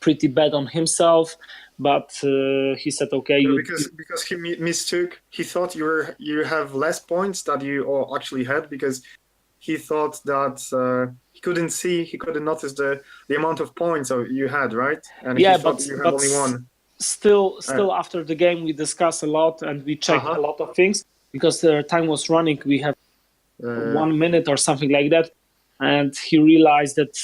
pretty bad on himself, but he said, "Okay, No, because he mistook. He thought you have less points that you all actually had, because he thought that he couldn't notice the amount of points you had, right? And yeah, he thought you had only one. Still, after the game, we discussed a lot and we checked a lot of things because the time was running. We have 1 minute or something like that, and he realized that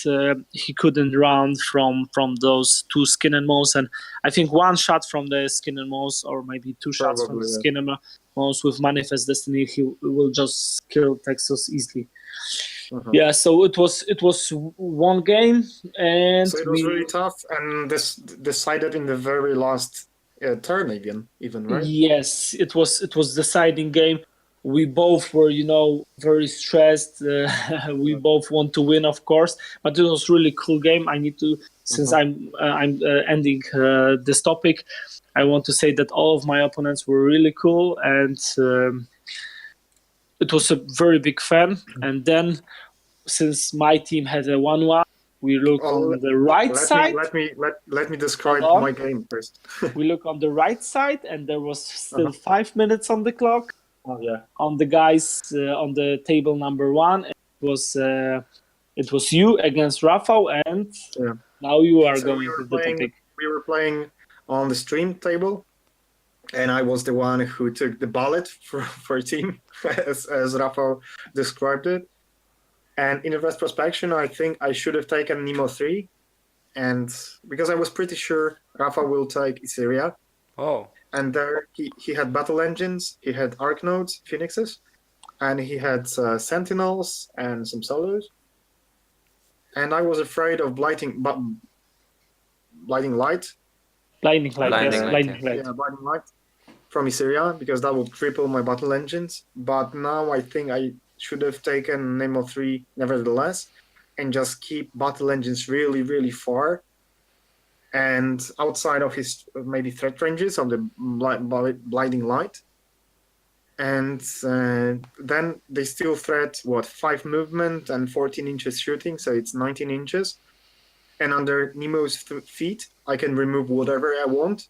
he couldn't run from those 2 Skin and Mouse, and I think one shot from the Skin and Mouse, or maybe 2 shots from the Skin and Mouse with Manifest Destiny, he will just kill Texas easily. Yeah, so it was one game, and so it was really tough, and this decided in the very last turn, even right? Yes, it was deciding game. We both were, very stressed. We both want to win, of course, but it was really cool game. I need to, since I'm ending this topic, I want to say that all of my opponents were really cool, and it was a very big fan. And then, since my team had a 1-1, we look on the right side. Let me describe my game first. We look on the right side, and there was still 5 minutes on the clock. Oh yeah. On the guys on the table number 1, it was you against Rafał, and now you are going with the topic. We were playing on the stream table, and I was the one who took the ballot for a team, as Rafał described it. And in retrospection, I think I should have taken Nemo 3. And because I was pretty sure Rafa will take Syria. Oh, And there he had battle engines, he had Arknodes, Phoenixes, and he had Sentinels and some solos. And I was afraid of Blighting Light. Blinding light, Blinding yes, light, blinding light. Yeah, Blighting Light from Issyria, because that would triple my battle engines. But now I think I should have taken Nemo 3 nevertheless, and just keep battle engines really, really far and outside of his maybe threat ranges of the blinding light. And then they still threat 5 movement and 14 inches shooting, so it's 19 inches. And under Nemo's feet, I can remove whatever I want.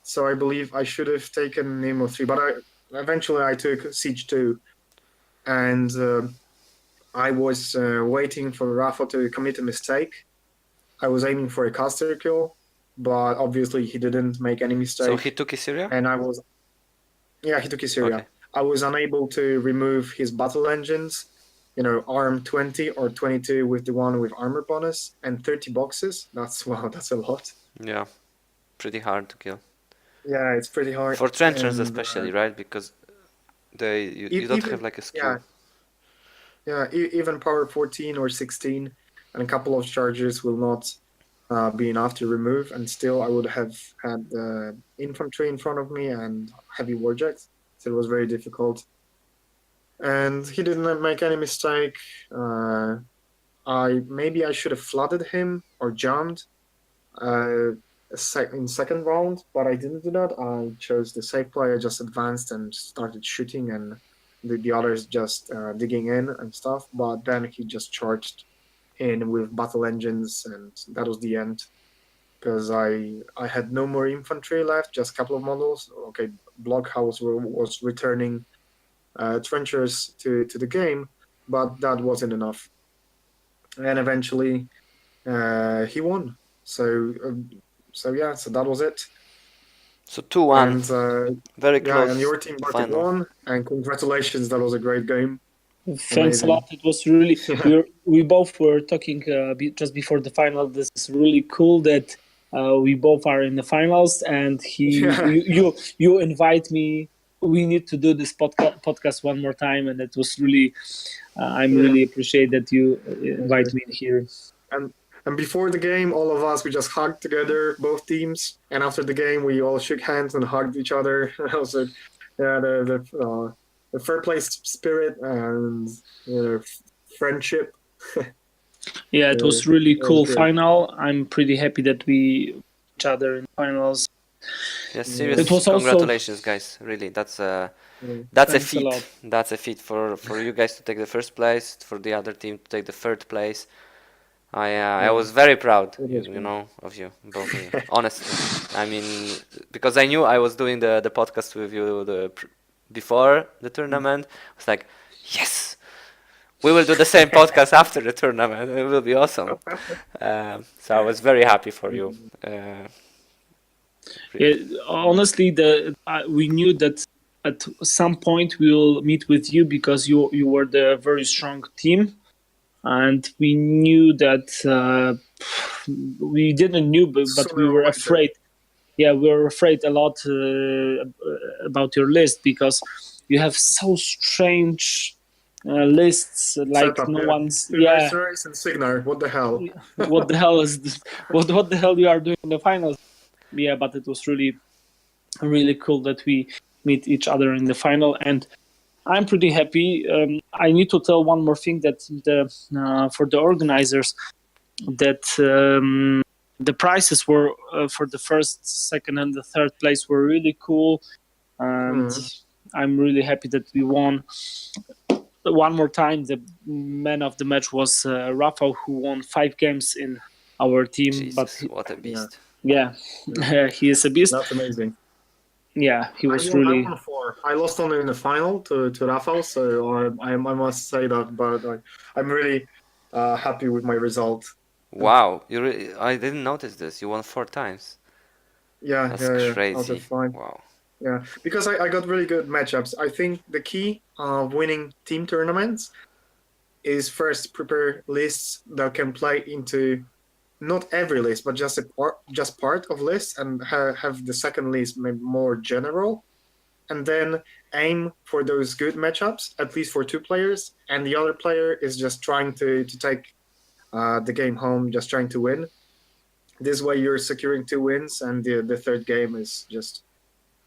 So I believe I should have taken Nemo 3, but eventually I took Siege 2, and I was waiting for Rafa to commit a mistake. I was aiming for a caster kill, but obviously he didn't make any mistake. so he took Issyria? And he took Issyria. Okay. I was unable to remove his battle engines, arm 20 or 22 with the one with armor bonus, and 30 boxes. That's a lot. Yeah, pretty hard to kill. Yeah, it's pretty hard. For trenchers And, especially, right? Because you don't have like a skill. Even power 14 or 16 and a couple of charges will not be enough to remove, and still I would have had infantry in front of me and heavy warjacks, so it was very difficult. And he didn't make any mistake. Maybe I should have flooded him or jumped in second round, but I didn't do that. I chose the safe play. I just advanced and started shooting, and the others just digging in and stuff. But then he just charged in with battle engines, and that was the end. Because I had no more infantry left, just a couple of models. Okay, Blockhouse was returning trenchers to the game, but that wasn't enough. And eventually he won. So that was it. So 2-1, And very close. and your team Bartek won, and congratulations, that was a great game. Thanks Amazing. a lot. It was really we both were talking just before the final. This is really cool that we both are in the finals, and you invite me. We need to do this podcast one more time, and it was really really appreciate that you invite me here. And before the game, all of us, we just hugged together, both teams. And after the game, we all shook hands and hugged each other. So, yeah, the fair play spirit and friendship. Yeah, it was really cool great. final. I'm pretty happy that we each other in finals. Yes, serious. It was also- Congratulations, guys. Really, that's a Thanks a feat. lot. That's a feat for you guys to take the first place, for the other team to take the third place. I was very proud, of you, both of you. Honestly, I mean, because I knew I was doing the podcast with you before the tournament. I was like, yes, we will do the same podcast after the tournament. It will be awesome. So I was very happy for you. Yeah, honestly, we knew that at some point we will meet with you because you were the very strong team, and we knew that we didn't know, but we were afraid. Yeah, we were afraid a lot about your list because you have so strange lists, like Setup, no yeah. one's. Race and Signar, what the hell? What the hell is this? What the hell you are doing in the finals? Yeah, but it was really, really cool that we meet each other in the final, and I'm pretty happy. I need to tell one more thing that for the organizers that the prizes were for the first, second, and the third place were really cool, and I'm really happy that we won. One more time, the man of the match was Rafa, who won 5 games in our team. Jesus, what a beast! Yeah, he is a beast. That's amazing. Yeah, he was I really. won 4. I lost only in the final to Rafael, so I must say that. But I'm really happy with my result. Wow, I didn't notice this. You won 4 times. Yeah, That's crazy. Out of 5. Wow. Yeah, because I got really good matchups. I think the key of winning team tournaments is first prepare lists that can play into not every list, but just part of lists, and have the second list maybe more general, and then aim for those good matchups, at least for two players, and the other player is just trying to take the game home, just trying to win. This way you're securing 2 wins, and the third game is just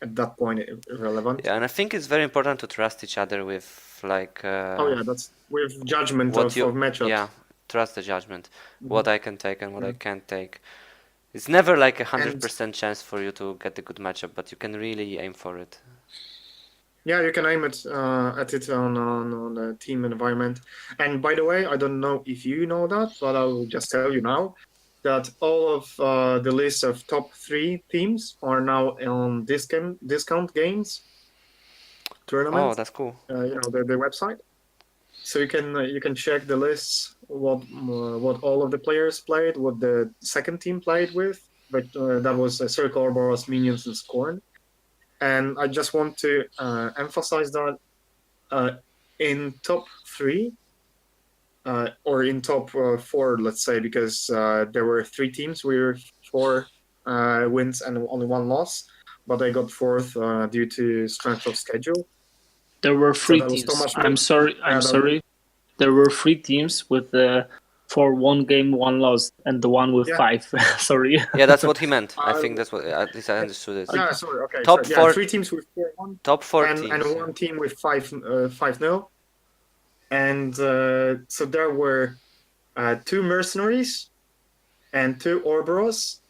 at that point irrelevant. Yeah, and I think it's very important to trust each other with like. That's with judgment what of you matchups. Yeah, trust the judgment. What I can take and what I can't take. It's never like 100% chance for you to get a good matchup, but you can really aim for it. Yeah, you can aim it at it on the team environment. And by the way, I don't know if you know that, but I will just tell you now that all of the list of top 3 teams are now on discount games tournament. Oh, that's cool. The website. So you can check the lists, what all of the players played, what the second team played with. But that was Circle, Ouroboros, Minions, and Scorn. And I just want to emphasize that in top 3 or in top 4, let's say, because there were 3 teams with 4 wins and only 1 loss, but they got 4th due to strength of schedule. There were 3 teams. I'm sorry. There were 3 teams with 4 1 game, 1 loss, and the one with 5. Sorry. Yeah, that's what he meant. I think that's what at least I understood it. Yeah, sorry. Okay. Top 4. 3 teams with 4-1. Top 4 and, teams. And 1 team with 5-0. And so there were 2 mercenaries and 2 Ouroboros,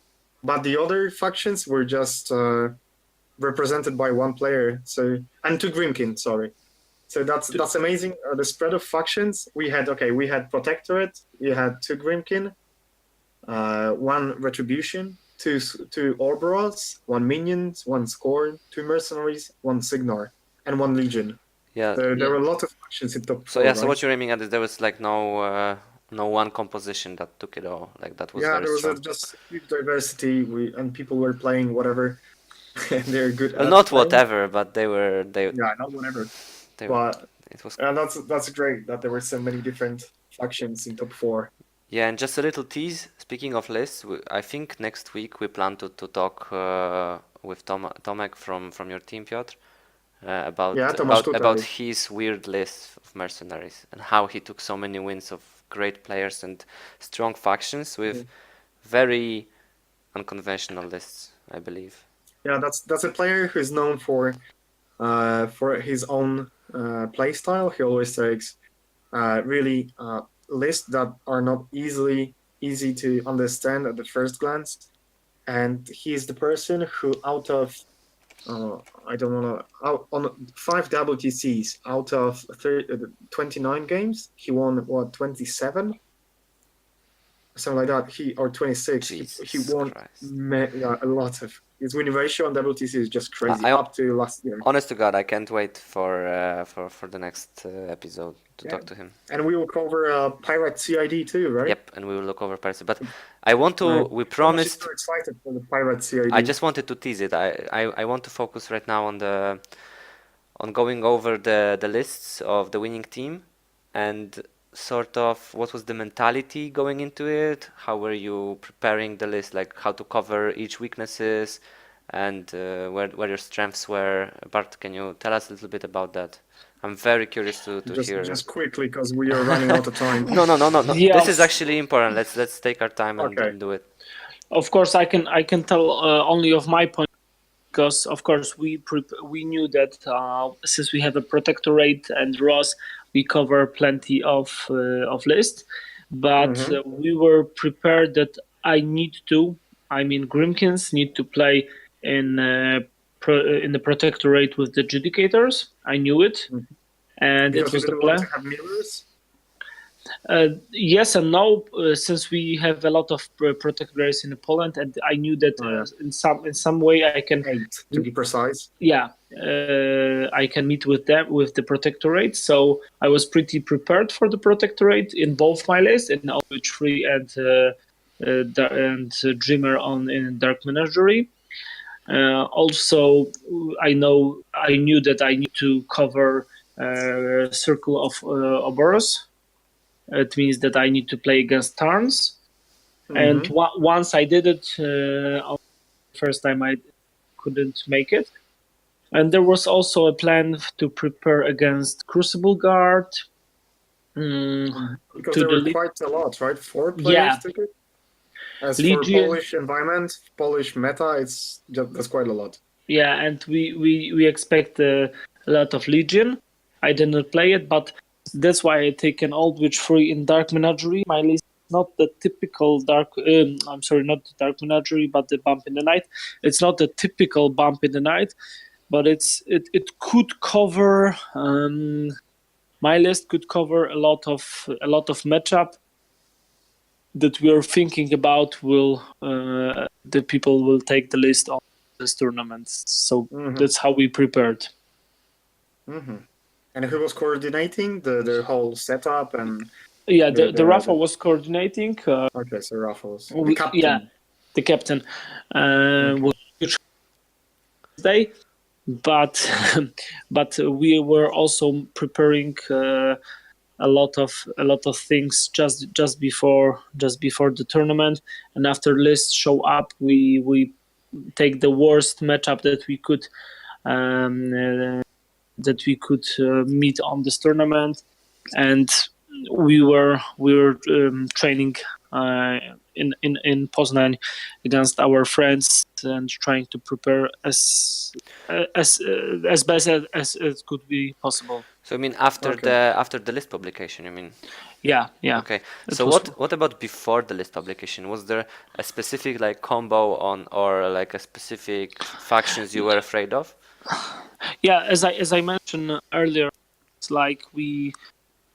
but the other factions were just represented by 1 player. And 2 Grimkin, sorry. So that's amazing. The spread of factions we had Protectorate, we had 2 Grimkin, 1 Retribution, 2 Ouroboros, 1 Minions, 1 Scorn, 2 Mercenaries, 1 Signar, and 1 Legion. Yeah. There were a lot of factions in top 4. So so what you're aiming at is there was like no one composition that took it all. Like that was very strong. There was just huge diversity. And people were playing whatever. And they're good. Not playing. Whatever, but they were. Yeah, not whatever. But it was. And that's great that there were so many different factions in top 4. Yeah, and just a little tease. Speaking of lists, I think next week we plan to talk with Tomek from your team, Piotr, about his weird list of mercenaries and how he took so many wins of great players and strong factions with very unconventional lists, I believe. Yeah, that's a player who's known for his own play style. He always takes really lists that are not easy to understand at the first glance, and he's the person who out of on 5 WTCs out of 29 games, he won 27, something like that. Or 26. He won a lot of. His winning ratio on WTC is just crazy. Up to last year. Honest to God, I can't wait for the next episode to talk to him. And we will cover Pirate CID too, right? Yep, and we will look over Pirate. But I want to. We promised. I'm so excited for the Pirate CID. I just wanted to tease it. I want to focus right now on going over the lists of the winning team and sort of what was the mentality going into it, how were you preparing the list, like how to cover each weaknesses and where your strengths were. Bart, can you tell us a little bit about that? I'm very curious to hear. Just quickly, because we are running out of time. No. Yeah. This is actually important. Let's take our time and do it. Of course, I can tell only of my point, because of course we knew that since we have a Protectorate and Ross, we cover plenty of lists, but we were prepared that Grimkins need to play in the Protectorate with the Judicators. I knew it, and it was the plan. Yes and no, since we have a lot of Protectorates in Poland, and I knew that in some way I can 8 to be precise. Yeah, I can meet with them with the Protectorate, so I was pretty prepared for the Protectorate in both my lists, in OB3 and Dreamer in Dark Menagerie. Also, I knew that I need to cover Circle of Ouroboros. It means that I need to play against turns. And Mhm. once I did it, on the first time I couldn't make it. And there was also a plan to prepare against Crucible Guard. Because To there were the quite a lot, right? 4 players yeah, took it. As for Legion. Polish environment, Polish meta, that's quite a lot. Yeah, and we expect a lot of Legion. I did not play it, but that's why I take an Old Witch 3 in Dark Menagerie. My list is not the typical dark. I'm sorry, not the Dark Menagerie, but the Bump in the Night. It's not the typical Bump in the Night, but it could cover. My list could cover a lot of matchup that we are thinking about. Will the people will take the list on this tournament? So that's how we prepared. And who was coordinating the whole setup and Yeah, the Rafa was coordinating. Okay, so Rafa was the captain. Yeah, the captain was day, but but we were also preparing a lot of things just before the tournament, and after lists show up, we take the worst matchup that we could meet on this tournament, and we were training in Poznań against our friends and trying to prepare as best as it could be possible. So you mean after the list publication? You mean? Yeah. Okay. So what about before the list publication? Was there a specific like combo on or like a specific factions you were afraid of? Yeah, as I mentioned earlier, it's like we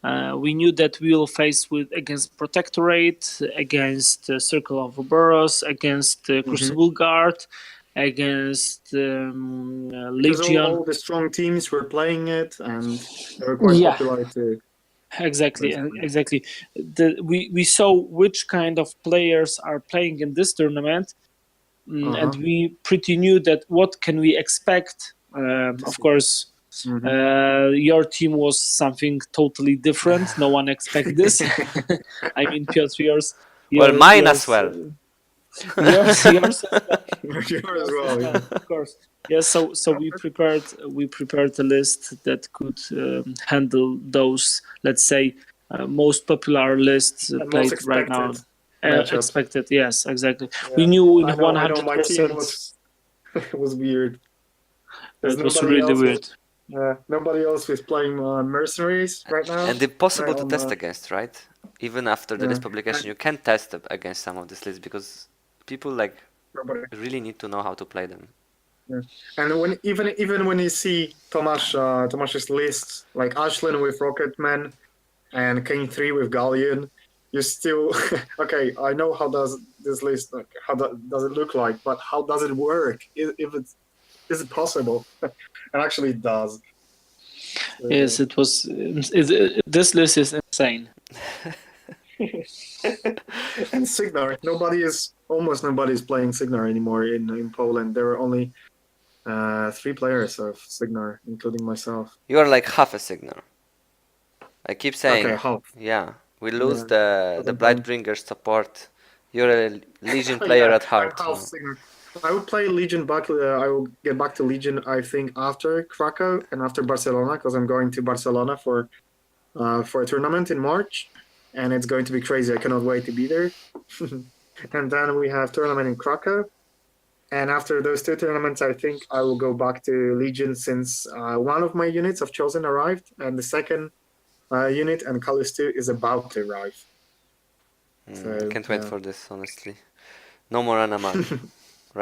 knew that we will face against Protectorate, against Circle of Ouroboros, against Crucible Guard, against Legion. All the strong teams were playing it, and they were quite popular too. Exactly. We saw which kind of players are playing in this tournament, and we pretty knew that what can we expect. Of course, your team was something totally different. No one expected this. I mean, Piotr, yours Mine as well. Yours as well. Yeah. Of course. Yes, so we prepared a list that could handle those, let's say, most popular lists played right now. Expected, yes, exactly. Yeah. We knew in 100%. My team was weird. It was really weird. Nobody else was playing mercenaries right now. And impossible to test against, right? Even after the list publication, you can test against some of these lists because people really need to know how to play them. Yeah. And when even when you see Tomasz's lists, like Ashlyn with Rocketman and King 3 with Galleon, you still okay. I know how does this list how does it look like, but how does it work? Is it possible? And actually it does. Yes, it was. This list is insane. And Signar, almost nobody is playing Signar anymore in Poland. There are only 3 players of Signar, including myself. You are like half a Signar. I keep saying. Okay, half. Yeah, we lose the Blightbringer support. You're a Legion player at heart. I'm half Signar. I would play Legion back. I will get back to Legion, I think, after Krakow and after Barcelona, because I'm going to Barcelona for a tournament in March, and it's going to be crazy. I cannot wait to be there. And then we have tournament in Krakow, and after those 2 tournaments, I think I will go back to Legion since one of my units of Chosen arrived, and the second unit and Callisto is about to arrive. I can't wait for this, honestly. No more Anaman.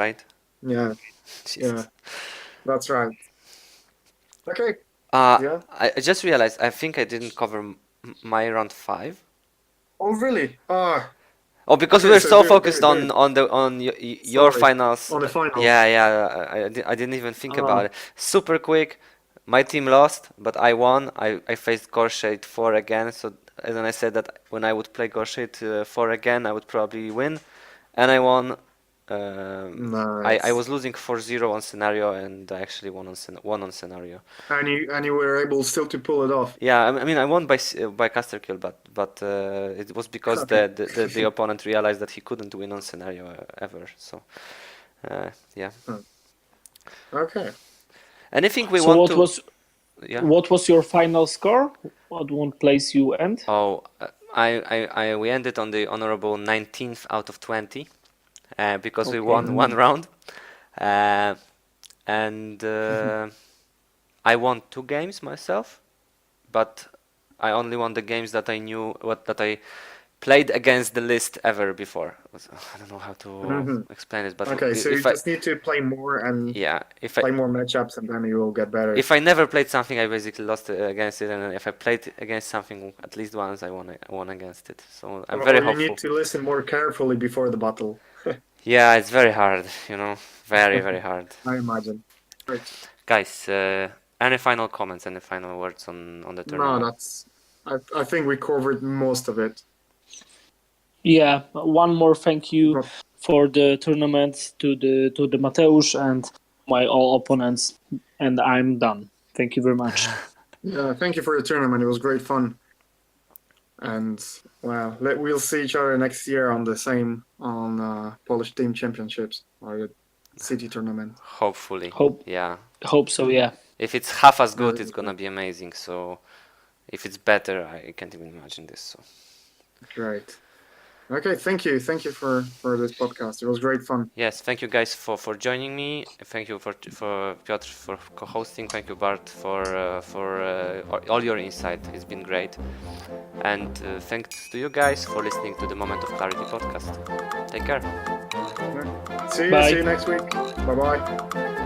Right? Yeah. Yeah. That's right. Okay. I just realized I think I didn't cover my round 5. Oh really? Oh, because we were so focused on your finals. On the finals. Yeah. I didn't even think about it. Super quick. My team lost, but I won. I faced Gorshade 4 again. So and then I said that when I would play Gorshade 4 again, I would probably win, and I won Nice. I was losing 4-0 on scenario, and I actually won on scenario. And you were able still to pull it off. Yeah, I mean I won by caster kill, but it was because Okay. the opponent realized that he couldn't win on scenario ever. So yeah. Okay. Anything we So want what to? was Yeah. what was your final score? What one place you end? Oh, we ended on the honorable 19th out of 20, because we Okay. won one round, and I won 2 games myself, but I only won the games that I knew that I played against the list ever before. I don't know how to Mhm. explain it, but Okay, so you if I just need to play more and yeah if play more matchups, and then you will get better. I never played something, I basically lost against it, and if I played against something at least once, I won against it. So I'm very Or you hopeful. need to listen more carefully before the battle. Yeah, it's very hard, very hard. I imagine. Right. Guys, any final comments, any final words on the No, tournament? I think we covered most of it. Yeah, one more thank you But- for the tournament to the Mateusz and my all opponents, and I'm done. Thank you very much. Yeah, thank you for the tournament. It was great fun. And well, we'll see each other next year on Polish Team Championships or the city tournament. Hopefully. Hope Yeah. hope so. Yeah. If it's half as good, Yeah. it's gonna be amazing. So if it's better, I can't even imagine this. So Great. Okay, thank you for this podcast. It was great fun. yes, thank you guys for joining me. Thank you for Piotr for co-hosting. Thank you Bart for all your insight. It's been great. And thanks to you guys for listening to the Moment of Clarity podcast. Take care. See Bye. you next week. Bye bye.